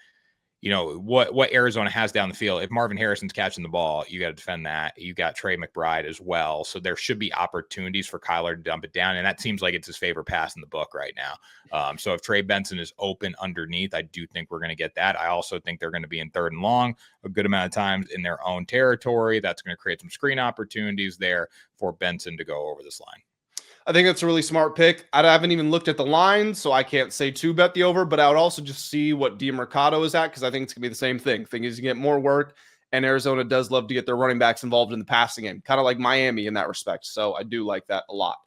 Arizona has down the field. If Marvin Harrison's catching the ball, you got to defend that. You got Trey McBride as well. So there should be opportunities for Kyler to dump it down. And that seems like it's his favorite pass in the book right now. So if Trey Benson is open underneath, I do think we're going to get that. I also think they're going to be in 3rd and long a good amount of times in their own territory. That's going to create some screen opportunities there for Benson to go over this line. I think that's a really smart pick. I haven't even looked at the line, so I can't say to bet the over, but I would also just see what DeMarcado is at because I think it's going to be the same thing. I think he's going to get more work. and Arizona does love to get their running backs involved in the passing game, kind of like Miami in that respect. So I do like that a lot.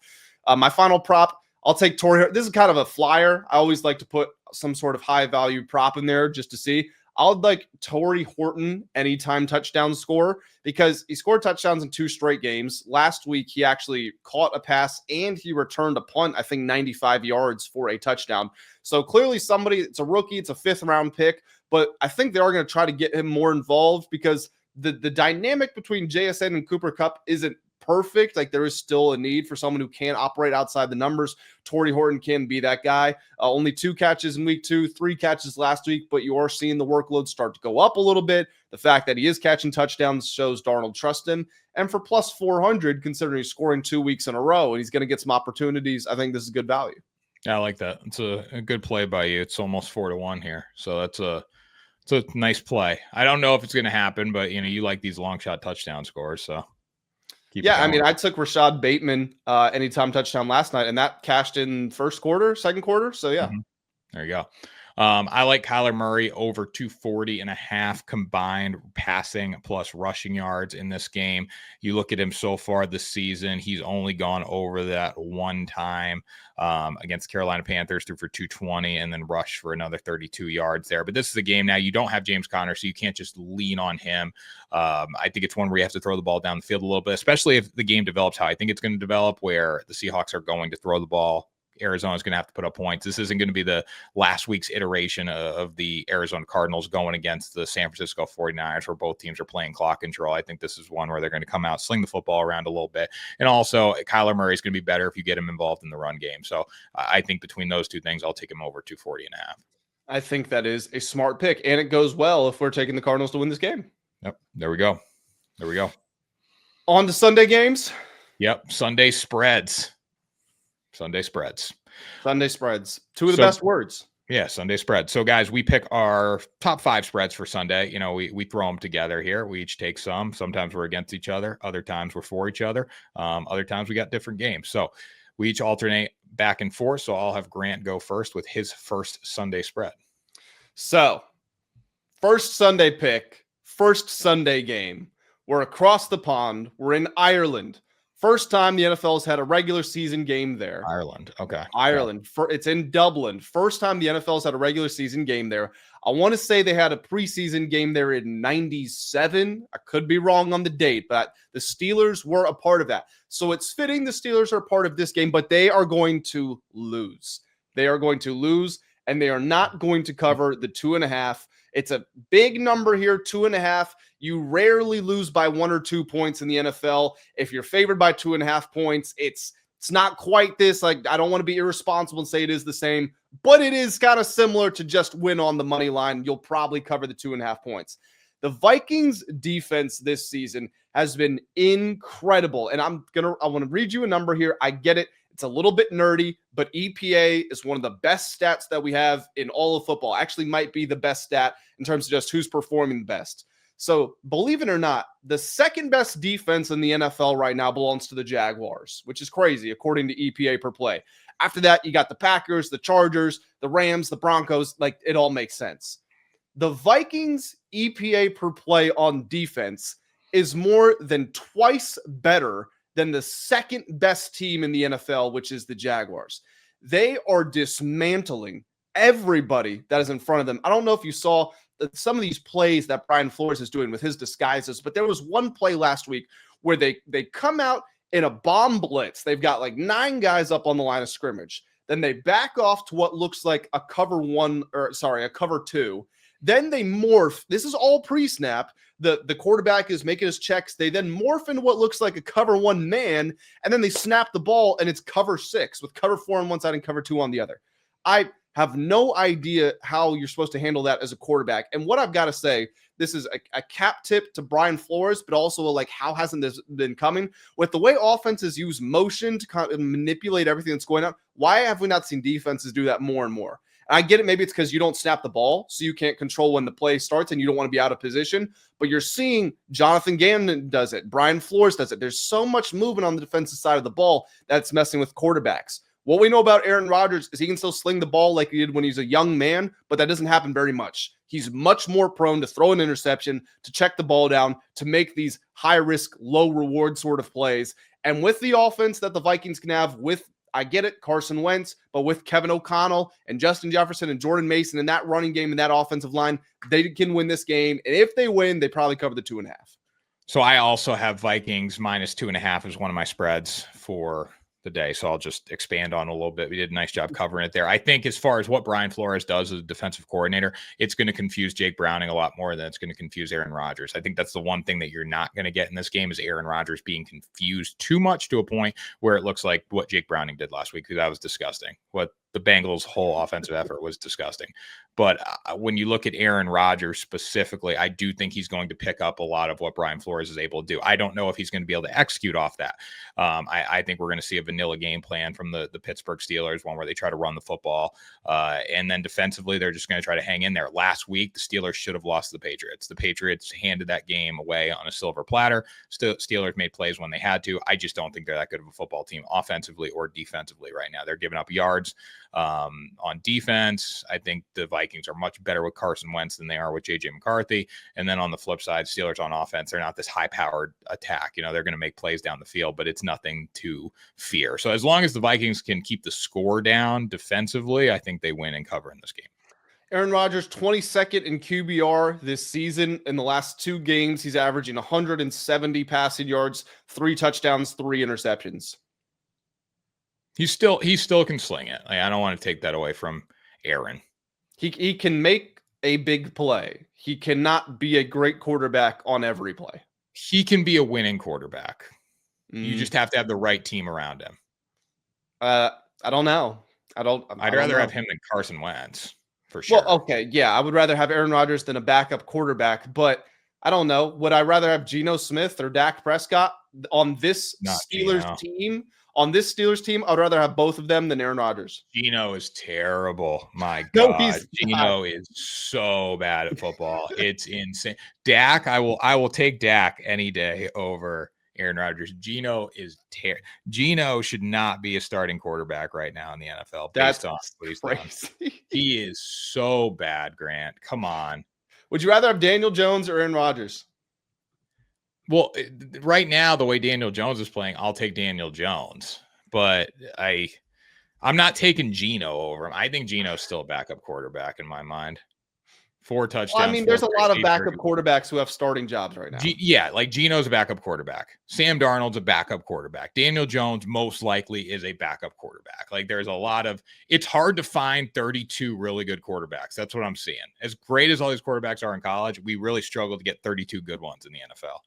My final prop, I'll take Torrey. This is kind of a flyer. I always like to put some sort of high value prop in there just to see. I'll like Torrey Horton anytime touchdown score because he scored touchdowns in 2 straight games. Last week, he actually caught a pass and he returned a punt, I think 95 yards for a touchdown. So clearly somebody, it's a rookie, it's a 5th round pick, but I think they are going to try to get him more involved because the dynamic between JSN and Cooper Kupp isn't perfect. Like there is still a need for someone who can operate outside the numbers. Torrey Horton can be that guy. Only 2 catches in week 2, 3 catches last week, but you are seeing the workload start to go up a little bit. The fact that he is catching touchdowns shows Darnold trust him. And for plus 400, considering he's scoring 2 weeks in a row and he's going to get some opportunities, I think this is good value. Yeah, I like that. It's a good play by you. It's almost 4-1 here. So it's a nice play. I don't know if it's going to happen, but you like these long shot touchdown scores. So yeah, I mean, I took Rashad Bateman anytime touchdown last night, and that cashed in first quarter, second quarter. So yeah. There you go. I like Kyler Murray over 240.5 combined passing plus rushing yards in this game. You look at him so far this season, he's only gone over that one time against Carolina Panthers, threw for 220 and then rushed for another 32 yards there. But this is a game now you don't have James Conner, so you can't just lean on him. I think it's one where you have to throw the ball down the field a little bit, especially if the game develops how I think it's going to develop, where the Seahawks are going to throw the ball. Arizona's going to have to put up points. This isn't going to be the last week's iteration of the Arizona Cardinals going against the San Francisco 49ers, where both teams are playing clock control. I think this is one where they're going to come out, sling the football around a little bit. And also, Kyler Murray is going to be better if you get him involved in the run game. So I think between those two things, I'll take him over 240.5. I think that is a smart pick, and it goes well if we're taking the Cardinals to win this game. Yep, there we go. There we go. On to Sunday games. Yep, Sunday spreads. Sunday spreads. Sunday spreads. 2 of the best words. Yeah, Sunday spread. So, guys, we pick our top 5 spreads for Sunday. We throw them together here. We each take some. Sometimes we're against each other. Other times we're for each other. Other times we got different games. So we each alternate back and forth. So I'll have Grant go first with his first Sunday spread. So, first Sunday pick, first Sunday game. We're across the pond. We're in Ireland. First time the NFL has had a regular season game there. Ireland. Okay. Ireland. Yeah. It's in Dublin. First time the NFL has had a regular season game there. I want to say they had a preseason game there in 97. I could be wrong on the date, but the Steelers were a part of that. So it's fitting the Steelers are part of this game, but they are going to lose. They are going to lose, and they are not going to cover the 2.5. It's a big number here, 2.5. You rarely lose by 1 or 2 points in the NFL. If you're favored by 2.5 points, it's not quite this. Like, I don't want to be irresponsible and say it is the same, but it is kind of similar to just win on the money line. You'll probably cover the 2.5 points. The Vikings defense this season has been incredible. And I want to read you a number here. I get it. It's a little bit nerdy, but EPA is one of the best stats that we have in all of football. Actually might be the best stat in terms of just who's performing the best. So believe it or not, the second best defense in the NFL right now belongs to the Jaguars, which is crazy according to EPA per play. After that, you got the Packers, the Chargers, the Rams, the Broncos. Like, it all makes sense. The Vikings EPA per play on defense is more than twice better than the second best team in the NFL, which is the Jaguars. They are dismantling everybody that is in front of them. I don't know if you saw some of these plays that Brian Flores is doing with his disguises, but there was one play last week where they come out in a bomb blitz. They've got like 9 guys up on the line of scrimmage. Then they back off to what looks like a cover 2. Then they morph. This is all pre-snap. The quarterback is making his checks. They then morph into what looks like a cover 1 man, and then they snap the ball, and it's cover 6 with cover 4 on one side and cover 2 on the other. I have no idea how you're supposed to handle that as a quarterback. And what I've got to say, this is a cap tip to Brian Flores, but also like, how hasn't this been coming? With the way offenses use motion to kind of manipulate everything that's going on, why have we not seen defenses do that more and more? And I get it. Maybe it's because you don't snap the ball, so you can't control when the play starts and you don't want to be out of position. But you're seeing Jonathan Gannon does it. Brian Flores does it. There's so much movement on the defensive side of the ball that's messing with quarterbacks. What we know about Aaron Rodgers is he can still sling the ball like he did when he's a young man, but that doesn't happen very much. He's much more prone to throw an interception, to check the ball down, to make these high-risk, low-reward sort of plays. And with the offense that the Vikings can have with, I get it, Carson Wentz, but with Kevin O'Connell and Justin Jefferson and Jordan Mason in that running game and that offensive line, they can win this game. And if they win, they probably cover the 2.5. So I also have Vikings minus 2.5 as one of my spreads for the day. So I'll just expand on a little bit. We did a nice job covering it there. I think as far as what Brian Flores does as a defensive coordinator, it's going to confuse Jake Browning a lot more than it's going to confuse Aaron Rodgers. I think that's the one thing that you're not going to get in this game is Aaron Rodgers being confused too much to a point where it looks like what Jake Browning did last week, because that was disgusting. What the Bengals' whole offensive effort was disgusting. But when you look at Aaron Rodgers specifically, I do think he's going to pick up a lot of what Brian Flores is able to do. I don't know if he's going to be able to execute off that. I think we're going to see a vanilla game plan from the Pittsburgh Steelers, one where they try to run the football. And then defensively, they're just going to try to hang in there. Last week, the Steelers should have lost to the Patriots. The Patriots handed that game away on a silver platter. Steelers made plays when they had to. I just don't think they're that good of a football team offensively or defensively right now. They're giving up yards on defense. I think the Vikings are much better with Carson Wentz than they are with JJ McCarthy. And then on the flip side, Steelers on offense, they're not this high-powered attack. You know, they're going to make plays down the field, but it's nothing to fear. So as long as the Vikings can keep the score down defensively, I think they win and cover in this game. Aaron Rodgers, 22nd in QBR this season. In the last 2 games, he's averaging 170 passing yards, 3 touchdowns, 3 interceptions. He still can sling it. I don't want to take that away from Aaron. He can make a big play. He cannot be a great quarterback on every play. He can be a winning quarterback. You just have to have the right team around him. I don't know. I'd rather have him than Carson Wentz for sure. Well, okay, yeah, I would rather have Aaron Rodgers than a backup quarterback, but I don't know. Would I rather have Geno Smith or Dak Prescott on this Steelers team? On this Steelers team, I'd rather have both of them than Aaron Rodgers. Geno is terrible. My God. Geno is so bad at football. It's insane. Dak, I will take Dak any day over Aaron Rodgers. Geno is terrible. Geno should not be a starting quarterback right now in the NFL. That's crazy. He is so bad, Grant. Come on. Would you rather have Daniel Jones or Aaron Rodgers? Well, right now, the way Daniel Jones is playing, I'll take Daniel Jones. But I'm not taking Geno over him. I think Geno's still a backup quarterback in my mind. 4 touchdowns. Well, I mean, there's a lot of backup quarterbacks who have starting jobs right now. Like Geno's a backup quarterback. Sam Darnold's a backup quarterback. Daniel Jones most likely is a backup quarterback. Like there's a lot of – it's hard to find 32 really good quarterbacks. That's what I'm seeing. As great as all these quarterbacks are in college, we really struggle to get 32 good ones in the NFL.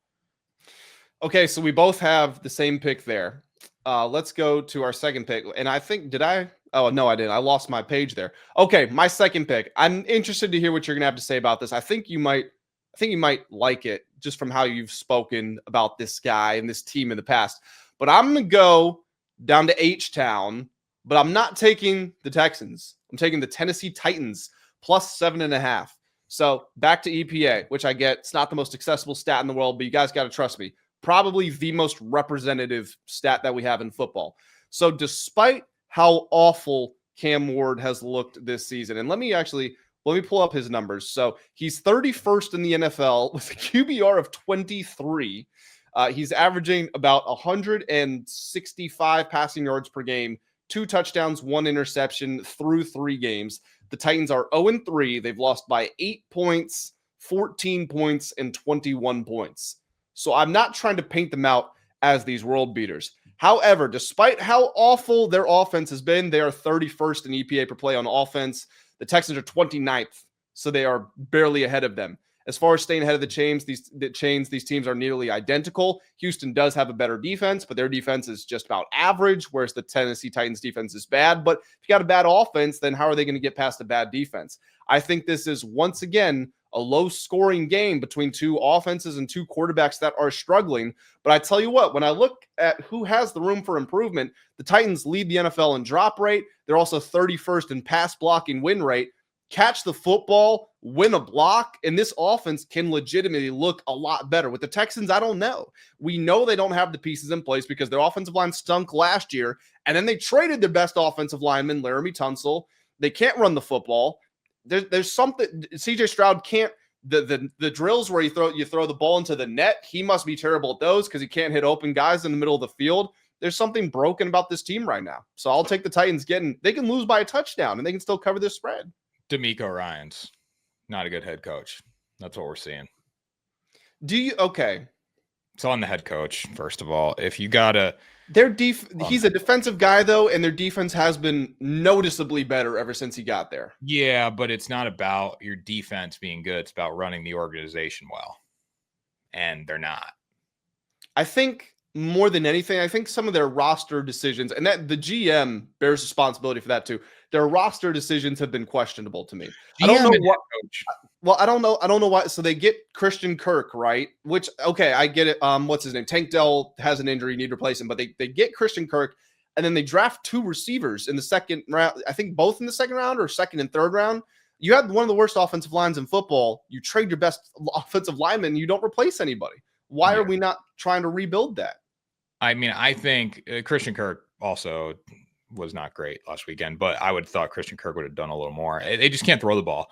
Okay, so we both have the same pick there. Let's go to our second pick. And I think, oh, no, I didn't. I lost my page there. Okay, my second pick. I'm interested to hear what you're going to have to say about this. I think you might like it just from how you've spoken about this guy and this team in the past. But I'm going to go down to H-Town, but I'm not taking the Texans. I'm taking the Tennessee Titans plus 7.5. So back to EPA, which I get. It's not the most accessible stat in the world, but you guys got to trust me. Probably the most representative stat that we have in football. So despite how awful Cam Ward has looked this season, and let me pull up his numbers. So he's 31st in the NFL with a QBR of 23. He's averaging about 165 passing yards per game, 2 touchdowns, 1 interception through 3 games. The Titans are 0-3. They've lost by 8 points, 14 points, and 21 points. So I'm not trying to paint them out as these world beaters. However, despite how awful their offense has been, they are 31st in EPA per play on offense. The Texans are 29th, so they are barely ahead of them. As far as staying ahead of the chains, these teams are nearly identical. Houston does have a better defense, but their defense is just about average, whereas the Tennessee Titans defense is bad. But if you got a bad offense, then how are they going to get past a bad defense? I think this is, once again, a low-scoring game between 2 offenses and 2 quarterbacks that are struggling. But I tell you what, when I look at who has the room for improvement, the Titans lead the NFL in drop rate. They're also 31st in pass blocking win rate. catch the football, win a block, and this offense can legitimately look a lot better. With the Texans, I don't know. We know they don't have the pieces in place because their offensive line stunk last year, and then they traded their best offensive lineman, Laramie Tunsil. They can't run the football. There's something CJ Stroud can't. The drills where you throw the ball into the net, he must be terrible at those because he can't hit open guys in the middle of the field. There's something broken about this team right now. So I'll take the Titans they can lose by a touchdown and they can still cover this spread. D'Amico Ryans, not a good head coach. That's what we're seeing. Okay. It's on the head coach, first of all. If you gotta he's a defensive guy though, and their defense has been noticeably better ever since he got there. Yeah, but it's not about your defense being good. It's about running the organization well. And they're not. I think more than anything, I think some of their roster decisions, and that the GM bears responsibility for that too. Their roster decisions have been questionable to me. I don't know what. Well, I don't know why. So they get Christian Kirk, right? Which, okay, I get it. What's his name? Tank Dell has an injury, need to replace him. But they get Christian Kirk, and then they draft 2 receivers in the second round. I think both in the second round or second and third round. You have one of the worst offensive lines in football. You trade your best offensive lineman. You don't replace anybody. Why are we not trying to rebuild that? I mean, I think Christian Kirk also was not great last weekend, but I would have thought Christian Kirk would have done a little more. They just can't throw the ball.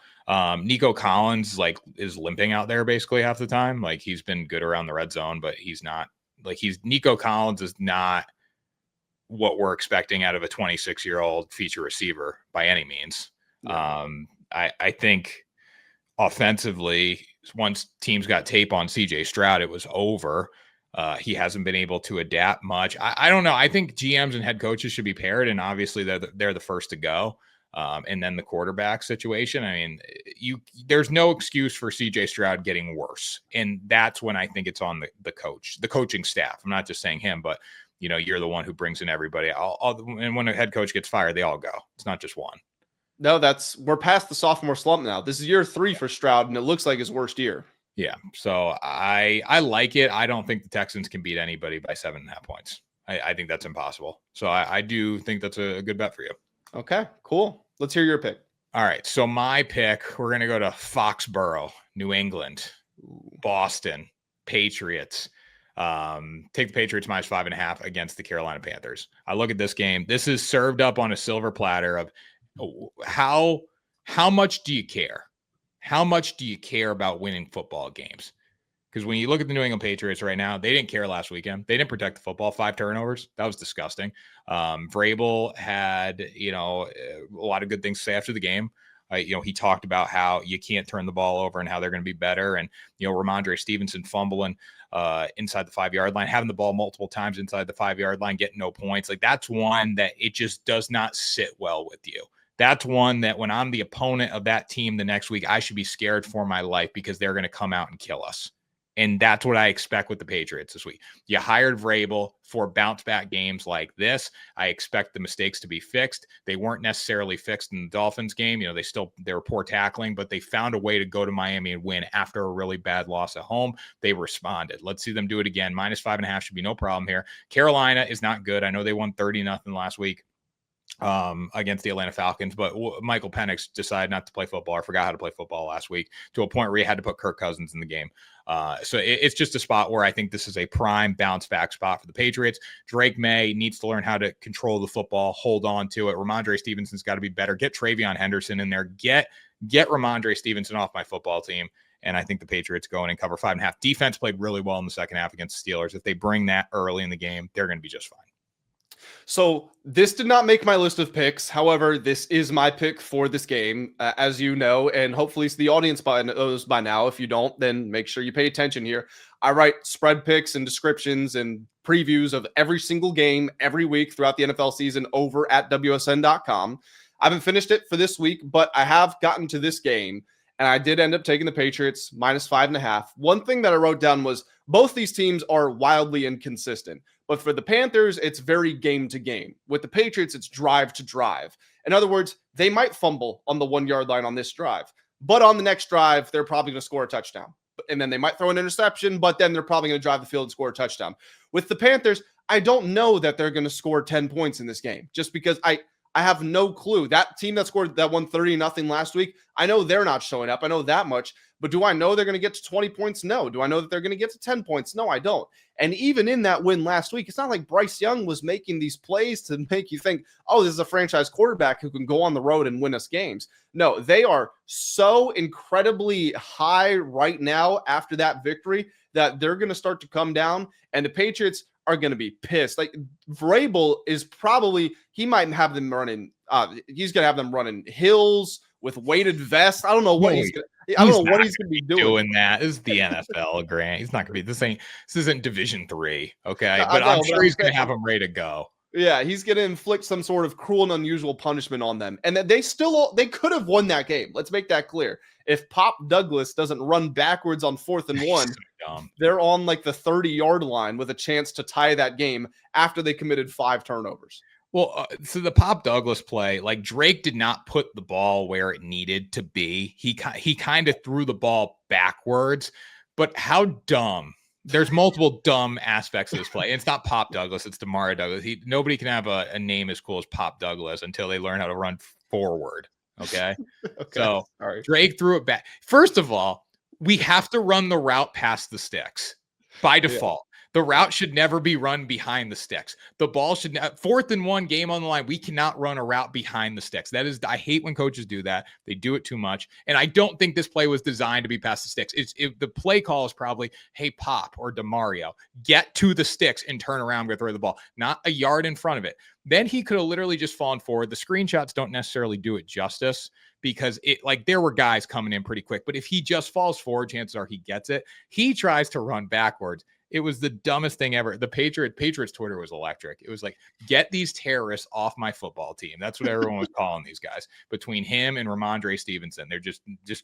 Nico Collins is limping out there basically half the time. Like he's been good around the red zone, but he's not Nico Collins is not what we're expecting out of a 26-year-old feature receiver by any means. Yeah. I think offensively, once teams got tape on CJ Stroud, it was over. He hasn't been able to adapt much. I don't know. I think GMs and head coaches should be paired, and obviously they're the first to go. And then the quarterback situation. I mean, there's no excuse for CJ Stroud getting worse, and that's when I think it's on the coaching staff. I'm not just saying him, but you're the one who brings in everybody. And when a head coach gets fired, they all go. It's not just one. No, we're past the sophomore slump now. This is year 3 for Stroud, and it looks like his worst year. Yeah, so I like it. I don't think the Texans can beat anybody by 7.5 points. I think that's impossible. So I do think that's a good bet for you. Okay, cool. Let's hear your pick. All right, so my pick, we're going to go to Foxborough, New England, Boston, Patriots. Take the Patriots minus 5.5 against the Carolina Panthers. I look at this game. This is served up on a silver platter of how much do you care? How much do you care about winning football games? Because when you look at the New England Patriots right now, they didn't care last weekend. They didn't protect the football. 5 turnovers. That was disgusting. Vrabel had, a lot of good things to say after the game. He talked about how you can't turn the ball over and how they're going to be better. And, Ramondre Stevenson fumbling inside the 5-yard line, having the ball multiple times inside the 5-yard line, getting no points. Like that's one that it just does not sit well with you. That's one that when I'm the opponent of that team the next week, I should be scared for my life because they're going to come out and kill us. And that's what I expect with the Patriots this week. You hired Vrabel for bounce back games like this. I expect the mistakes to be fixed. They weren't necessarily fixed in the Dolphins game. They were poor tackling, but they found a way to go to Miami and win after a really bad loss at home. They responded. Let's see them do it again. Minus 5.5 should be no problem here. Carolina is not good. I know they won 30-0 last week against the Atlanta Falcons, but Michael Penix decided not to play football or forgot how to play football last week to a point where he had to put Kirk Cousins in the game. So it's just a spot where I think this is a prime bounce back spot for the Patriots. Drake May needs to learn how to control the football, hold on to it. Ramondre Stevenson's got to be better. Get Travion Henderson in there. Get Ramondre Stevenson off my football team. And I think the Patriots go in and cover 5.5. Defense played really well in the second half against the Steelers. If they bring that early in the game, they're going to be just fine. So this did not make my list of picks. However, this is my pick for this game, as you know, and hopefully the audience knows by now. If you don't, then make sure you pay attention here. I write spread picks and descriptions and previews of every single game every week throughout the NFL season over at WSN.com. I haven't finished it for this week, but I have gotten to this game, and I did end up taking the Patriots minus 5.5. One thing that I wrote down was both these teams are wildly inconsistent. But for the Panthers, it's very game to game. With the Patriots, it's drive to drive. In other words, they might fumble on the 1-yard line on this drive, but on the next drive, they're probably going to score a touchdown. And then they might throw an interception, but then they're probably going to drive the field and score a touchdown. With the Panthers, I don't know that they're going to score 10 points in this game just because I I have no clue. That team that scored that 130-0 last week, I know they're not showing up. I know that much. But do I know they're going to get to 20 points? No. Do I know that they're going to get to 10 points? No, I don't. And even in that win last week, it's not like Bryce Young was making these plays to make you think, oh, this is a franchise quarterback who can go on the road and win us games. No, they are so incredibly high right now after that victory that they're going to start to come down, and the Patriots are going to be pissed. Like Vrabel is probably, he might have them running, he's going to have them running hills with weighted vests. I don't know what he's going to. I don't know what he's going to be doing. That. This is the NFL, Grant. He's not going to be. This isn't Division III, okay? But I'm sure he's going to have them ready to go. Yeah, he's going to inflict some sort of cruel and unusual punishment on them, and that they could have won that game. Let's make that clear. If Pop Douglas doesn't run backwards on 4th and 1, they're on like the 30-yard line with a chance to tie that game after they committed 5 turnovers. Well, so the Pop Douglas play, like Drake did not put the ball where it needed to be. He kind of threw the ball backwards, but how dumb. There's multiple dumb aspects of this play. It's not Pop Douglas. It's Demario Douglas. Nobody can have a name as cool as Pop Douglas until they learn how to run forward. Okay. So sorry. Drake threw it back. First of all, we have to run the route past the sticks by default. The route should never be run behind the sticks. The ball should not, 4th and 1 game on the line. We cannot run a route behind the sticks. I hate when coaches do that. They do it too much. And I don't think this play was designed to be past the sticks. The play call is probably, hey, Pop or Demario, get to the sticks and turn around and throw the ball, not a yard in front of it. Then he could have literally just fallen forward. The screenshots don't necessarily do it justice because there were guys coming in pretty quick. But if he just falls forward, chances are he gets it. He tries to run backwards. It was the dumbest thing ever. The Patriots Twitter was electric. It was like, get these terrorists off my football team. That's what everyone was calling these guys. Between him and Ramondre Stevenson, they're just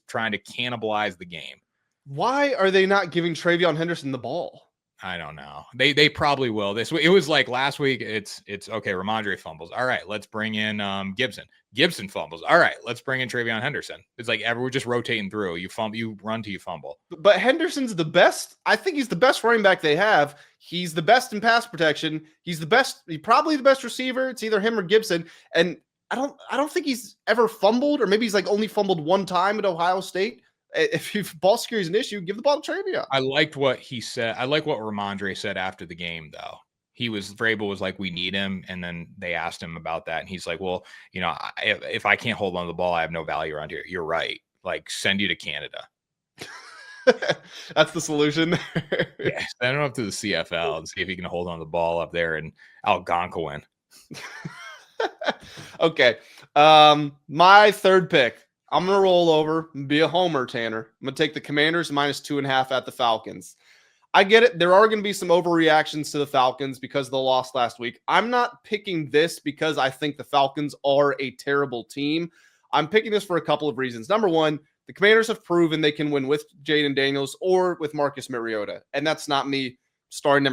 trying to cannibalize the game. Why are they not giving Travion Henderson the ball? I don't know. They probably will. It was like last week. It's okay. Ramondre fumbles. All right, let's bring in Gibson. Gibson fumbles. All right, let's bring in Travion Henderson. It's like we're just rotating through. You run till you fumble. But Henderson's the best. I think he's the best running back they have. He's the best in pass protection. He's the best. He's probably the best receiver. It's either him or Gibson. And I don't think he's ever fumbled, or maybe he's like only fumbled one time at Ohio State. If ball security is an issue, give the ball to Travion. I liked what he said. I like what Ramondre said after the game, though. Vrabel was like, we need him. And then they asked him about that. And he's like, well, if I can't hold on to the ball, I have no value around here. You're right. Like, send you to Canada. That's the solution. Yeah, send him up to the CFL and see if he can hold on to the ball up there in Algonquin. Okay. My third pick. I'm going to roll over and be a homer, Tanner. I'm going to take the Commanders -2.5 at the Falcons. I get it. There are going to be some overreactions to the Falcons because of the loss last week. I'm not picking this because I think the Falcons are a terrible team. I'm picking this for a couple of reasons. Number one, the Commanders have proven they can win with Jaden Daniels or with Marcus Mariota. And that's not me starting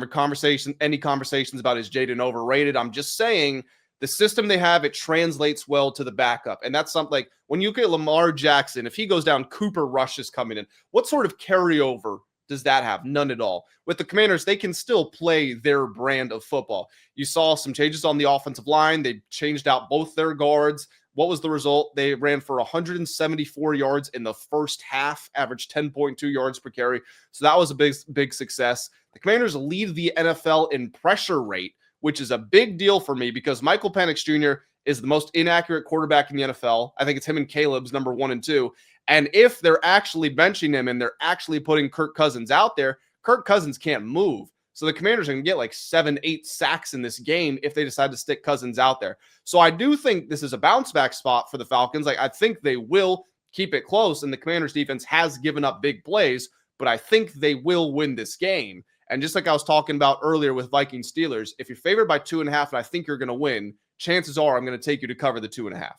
any conversations about is Jaden overrated. I'm just saying the system they have, it translates well to the backup. And that's something like when you look at Lamar Jackson, if he goes down, Cooper Rush is coming in. What sort of carryover does that have? None at all. With the Commanders, they can still play their brand of football. You saw some changes on the offensive line. They changed out both their guards. What was the result? They ran for 174 yards in the first half, averaged 10.2 yards per carry. So that was a big success. The Commanders lead the NFL in pressure rate, which is a big deal for me because Michael Penix Jr. is the most inaccurate quarterback in the NFL. I think it's him and Caleb's number 1 and 2. And if they're actually benching him and they're actually putting Kirk Cousins out there, Kirk Cousins can't move. So the Commanders are going to get like 7-8 sacks in this game if they decide to stick Cousins out there. So I do think this is a bounce back spot for the Falcons. Like, I think they will keep it close, and the Commanders defense has given up big plays, but I think they will win this game. And just like I was talking about earlier with Vikings Steelers, if you're favored by 2.5 and I think you're going to win, chances are I'm going to take you to cover the 2.5.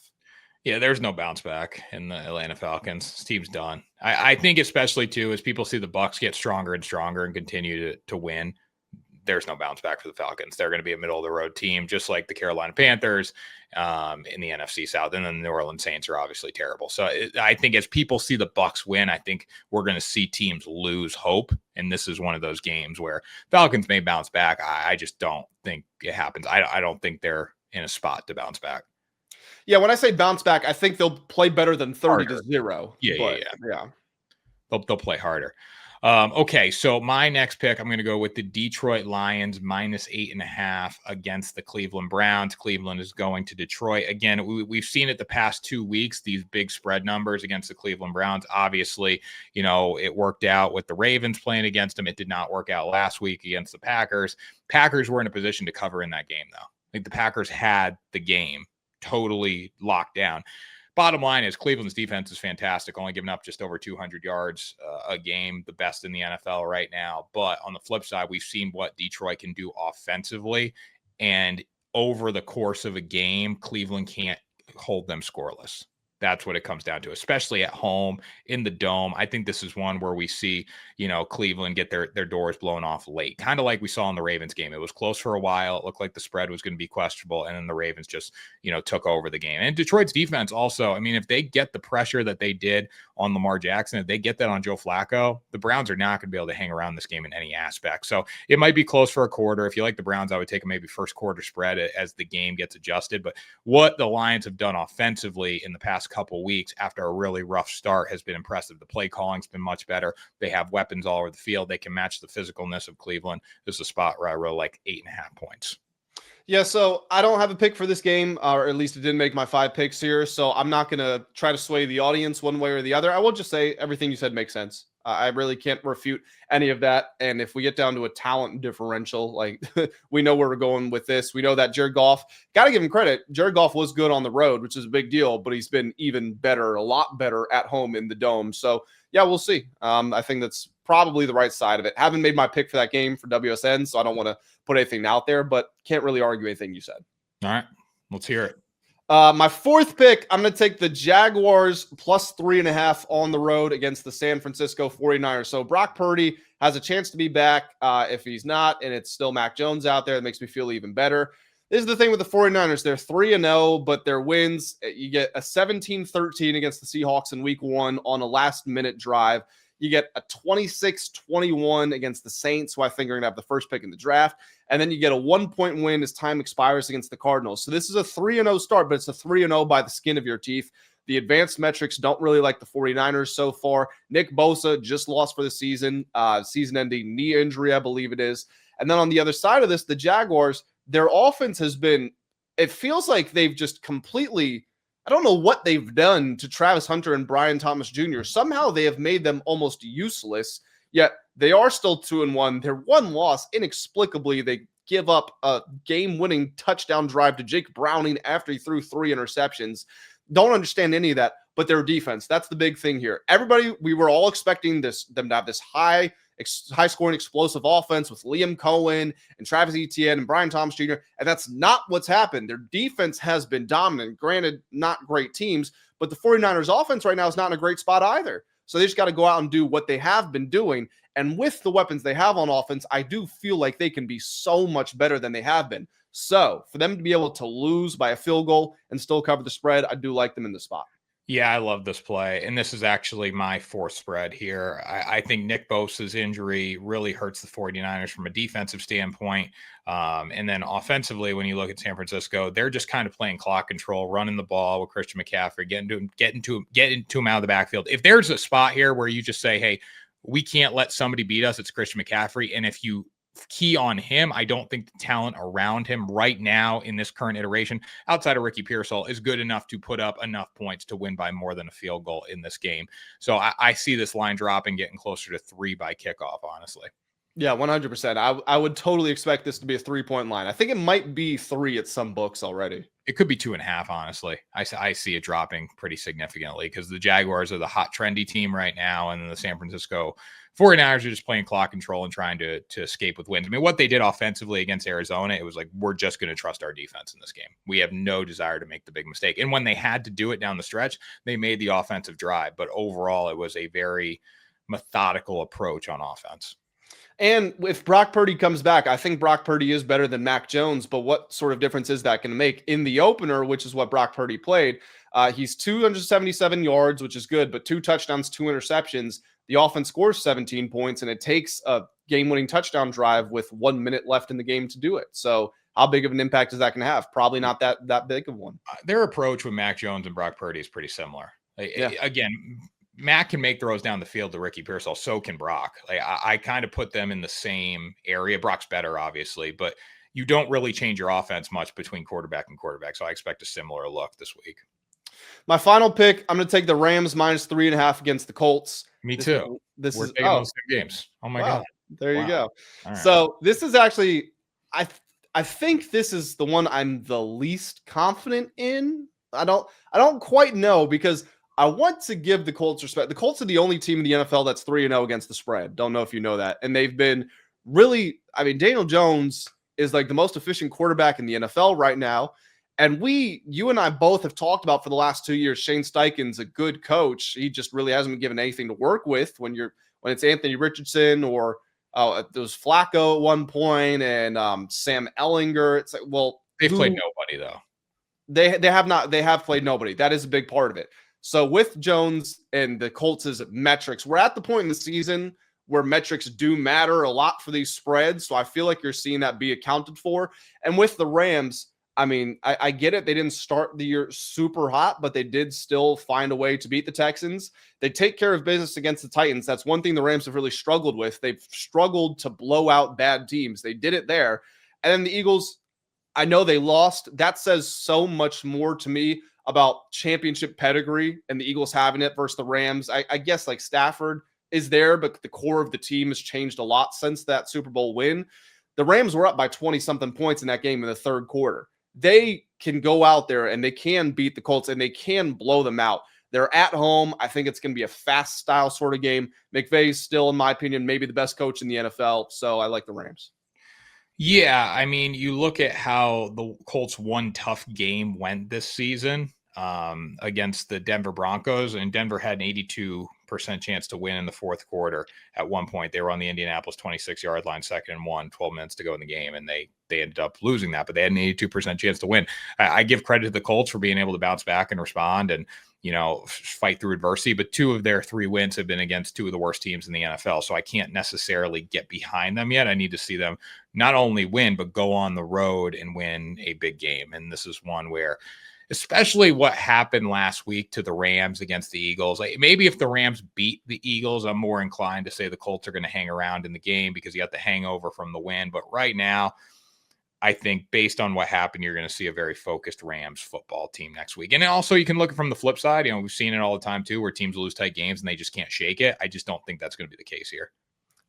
Yeah, there's no bounce back in the Atlanta Falcons. This team's done. I think especially, too, as people see the Bucs get stronger and stronger and continue to win, there's no bounce back for the Falcons. They're going to be a middle-of-the-road team, just like the Carolina Panthers in the NFC South. And then the New Orleans Saints are obviously terrible. So I think as people see the Bucs win, I think we're going to see teams lose hope. And this is one of those games where Falcons may bounce back. I just don't think it happens. I don't think they're in a spot to bounce back. Yeah, when I say bounce back, I think they'll play better than 30-0. Yeah. They'll play harder. Okay, so my next pick, I'm going to go with the Detroit Lions -8.5 against the Cleveland Browns. Cleveland is going to Detroit. Again, we've seen it the past 2 weeks, these big spread numbers against the Cleveland Browns. Obviously, it worked out with the Ravens playing against them. It did not work out last week against the Packers. Packers were in a position to cover in that game, though. Like, the Packers had the game totally locked down. Bottom line is Cleveland's defense is fantastic, only giving up just over 200 yards a game, the best in the NFL right now. But on the flip side, we've seen what Detroit can do offensively. And over the course of a game, Cleveland can't hold them scoreless. That's what it comes down to, especially at home in the dome. I think this is one where we see, Cleveland get their doors blown off late, kind of like we saw in the Ravens game. It was close for a while. It looked like the spread was going to be questionable, and then the Ravens just, took over the game. And Detroit's defense also, I mean, if they get the pressure that they did on Lamar Jackson, if they get that on Joe Flacco, the Browns are not going to be able to hang around this game in any aspect. So it might be close for a quarter. If you like the Browns, I would take a maybe first quarter spread as the game gets adjusted. But what the Lions have done offensively in the past couple weeks after a really rough start has been impressive. The play calling's been much better. They have weapons all over the field. They can match the physicalness of Cleveland. This is a spot where I really like 8.5 points. Yeah, so I don't have a pick for this game, or at least it didn't make my 5 picks here. So I'm not going to try to sway the audience one way or the other. I will just say everything you said makes sense. I really can't refute any of that. And if we get down to a talent differential, like we know where we're going with this. We know that Jared Goff, got to give him credit. Jared Goff was good on the road, which is a big deal, but he's been even better, a lot better at home in the dome. So yeah, we'll see. I think that's probably the right side of it. Haven't made my pick for that game for WSN, so I don't want to put anything out there, but can't really argue anything you said. All right, let's hear it. My 4th pick, I'm going to take the Jaguars +3.5 on the road against the San Francisco 49ers. So Brock Purdy has a chance to be back. If he's not, and it's still Mac Jones out there, it makes me feel even better. This is the thing with the 49ers. They're 3-0, but their wins, you get a 17-13 against the Seahawks in week 1 on a last-minute drive. You get a 26-21 against the Saints, who I think are going to have the first pick in the draft. And then you get a 1-point win as time expires against the Cardinals. So this is a 3-0 start, but it's a 3-0 by the skin of your teeth. The advanced metrics don't really like the 49ers so far. Nick Bosa just lost for the season, season-ending knee injury, I believe it is. And then on the other side of this, the Jaguars, their offense has been, it feels like they've just completely, I don't know what they've done to Travis Hunter and Brian Thomas Jr. Somehow they have made them almost useless, yet they are still 2-1. Their one loss, inexplicably, they give up a game-winning touchdown drive to Jake Browning after he threw 3 interceptions. Don't understand any of that, but their defense, that's the big thing here. Everybody, we were all expecting them to have this high-scoring, explosive offense with Liam Cohen and Travis Etienne and Brian Thomas Jr., and that's not what's happened. Their defense has been dominant. Granted, not great teams, but the 49ers offense right now is not in a great spot either. So they just got to go out and do what they have been doing. And with the weapons they have on offense, I do feel like they can be so much better than they have been. So for them to be able to lose by a field goal and still cover the spread, I do like them in the spot. Yeah, I love this play. And this is actually my 4th spread here. I think Nick Bosa's injury really hurts the 49ers from a defensive standpoint. And then offensively, when you look at San Francisco, they're just kind of playing clock control, running the ball with Christian McCaffrey, getting to him out of the backfield. If there's a spot here where you just say, hey, we can't let somebody beat us, it's Christian McCaffrey. And if you key on him, I don't think the talent around him right now in this current iteration, outside of Ricky Pearsall, is good enough to put up enough points to win by more than a field goal in this game. So I see this line dropping, getting closer to 3 by kickoff, honestly. Yeah, 100%. I would totally expect this to be a 3-point line. I think it might be 3 at some books already. It could be 2.5, honestly. I see it dropping pretty significantly because the Jaguars are the hot, trendy team right now, and then the San Francisco 49ers are just playing clock control and trying to escape with wins. I mean, what they did offensively against Arizona, it was like, we're just going to trust our defense in this game. We have no desire to make the big mistake. And when they had to do it down the stretch, they made the offensive drive. But overall, it was a very methodical approach on offense. And if Brock Purdy comes back, I think Brock Purdy is better than Mac Jones, but what sort of difference is that going to make? In the opener, which is what Brock Purdy played, he's 277 yards, which is good, but 2 touchdowns, 2 interceptions. The offense scores 17 points, and it takes a game-winning touchdown drive with 1 minute left in the game to do it. So how big of an impact is that going to have? Probably not that big of one. Their approach with Mac Jones and Brock Purdy is pretty similar. Again, Mac can make throws down the field to Ricky Pearsall. So can Brock. I kind of put them in the same area. Brock's better, obviously, but you don't really change your offense much between quarterback and quarterback. So I expect a similar look this week. My final pick, I'm going to take the Rams -3.5 against the Colts. Me too. We're taking those same games. Oh my God. There you go. Right. So this is actually, I think this is the one I'm the least confident in. I don't quite know, because I want to give the Colts respect. The Colts are the only team in the NFL that's 3-0 against the spread. Don't know if you know that. And they've been really, Daniel Jones is like the most efficient quarterback in the NFL right now. And you and I both have talked about for the last 2 years, Shane Steichen's a good coach. He just really hasn't been given anything to work with when it's Anthony Richardson or there was Flacco at one point and Sam Ellinger. It's like, well, they've played nobody though. They have not. They have played nobody. That is a big part of it. So with Jones and the Colts' metrics, we're at the point in the season where metrics do matter a lot for these spreads. So I feel like you're seeing that be accounted for. And with the Rams, I get it. They didn't start the year super hot, but they did still find a way to beat the Texans. They take care of business against the Titans. That's one thing the Rams have really struggled with. They've struggled to blow out bad teams. They did it there. And then the Eagles, I know they lost. That says so much more to me about championship pedigree and the Eagles having it versus the Rams. I guess like Stafford is there, but the core of the team has changed a lot since that Super Bowl win. The Rams were up by 20-something points in that game in the third quarter. They can go out there and they can beat the Colts and they can blow them out. They're at home. I think it's going to be a fast style sort of game. McVay's still, in my opinion, maybe the best coach in the NFL. So I like the Rams. Yeah, you look at how the Colts' one tough game went this season against the Denver Broncos, and Denver had an 82% chance to win in the fourth quarter. At one point, they were on the Indianapolis 26-yard line, 2nd and 1, 12 minutes to go in the game, and they ended up losing that, but they had an 82% chance to win. I give credit to the Colts for being able to bounce back and respond and, fight through adversity, but 2 of their 3 wins have been against 2 of the worst teams in the NFL, so I can't necessarily get behind them yet. I need to see them not only win, but go on the road and win a big game, and this is one where, especially what happened last week to the Rams against the Eagles. Maybe if the Rams beat the Eagles, I'm more inclined to say the Colts are going to hang around in the game because you got the hangover from the win. But right now, I think based on what happened, you're going to see a very focused Rams football team next week. And also you can look from the flip side. We've seen it all the time too, where teams lose tight games and they just can't shake it. I just don't think that's going to be the case here.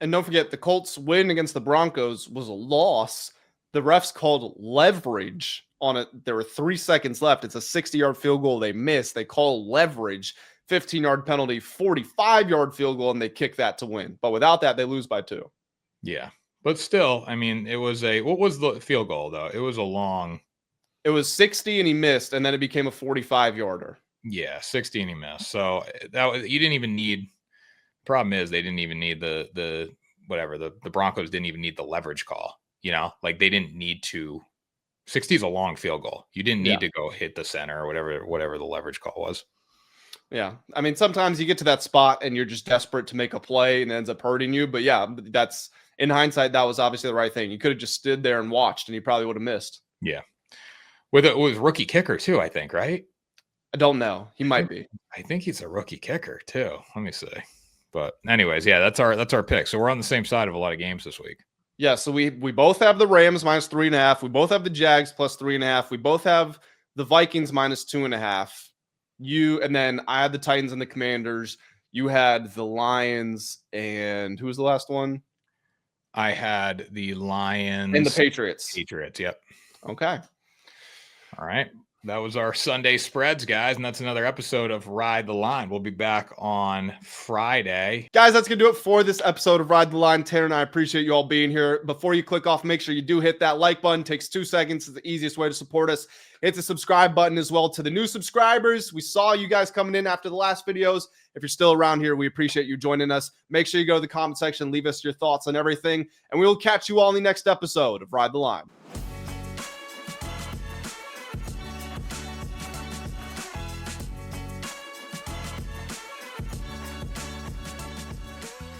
And don't forget, the Colts win against the Broncos was a loss. The refs called leverage on it. There were 3 seconds left. It's a 60-yard field goal they missed. They call leverage, 15-yard penalty, 45-yard field goal, and they kick that to win. But without that, they lose by 2. Yeah. But still, it was what was the field goal, though? It was it was 60 and he missed, and then it became a 45-yarder. Yeah, 60 and he missed. So you didn't even need, problem is they didn't even need the Broncos didn't even need the leverage call. They didn't need to. 60 is a long field goal. You didn't need to go hit the center or whatever the leverage call was. Yeah. Sometimes you get to that spot and you're just desperate to make a play and it ends up hurting you. But yeah, that's, in hindsight, that was obviously the right thing. You could have just stood there and watched and you probably would have missed. Yeah. With rookie kicker too, I think, right? I don't know. He might be. I think he's a rookie kicker too. Let me see. But anyways, yeah, that's our pick. So we're on the same side of a lot of games this week. Yeah, so we both have the Rams -3.5. We both have the Jags +3.5. We both have the Vikings -2.5. And then I had the Titans and the Commanders. You had the Lions and who was the last one? I had the Lions and the Patriots. Patriots, yep. Okay. All right. That was our Sunday spreads, guys, and that's another episode of Ride the Line. We'll be back on Friday. Guys, that's going to do it for this episode of Ride the Line. Tanner and I appreciate you all being here. Before you click off, make sure you do hit that like button. It takes 2 seconds. It's the easiest way to support us. Hit the subscribe button as well. To the new subscribers, we saw you guys coming in after the last videos. If you're still around here, we appreciate you joining us. Make sure you go to the comment section, leave us your thoughts on everything, and we will catch you all in the next episode of Ride the Line.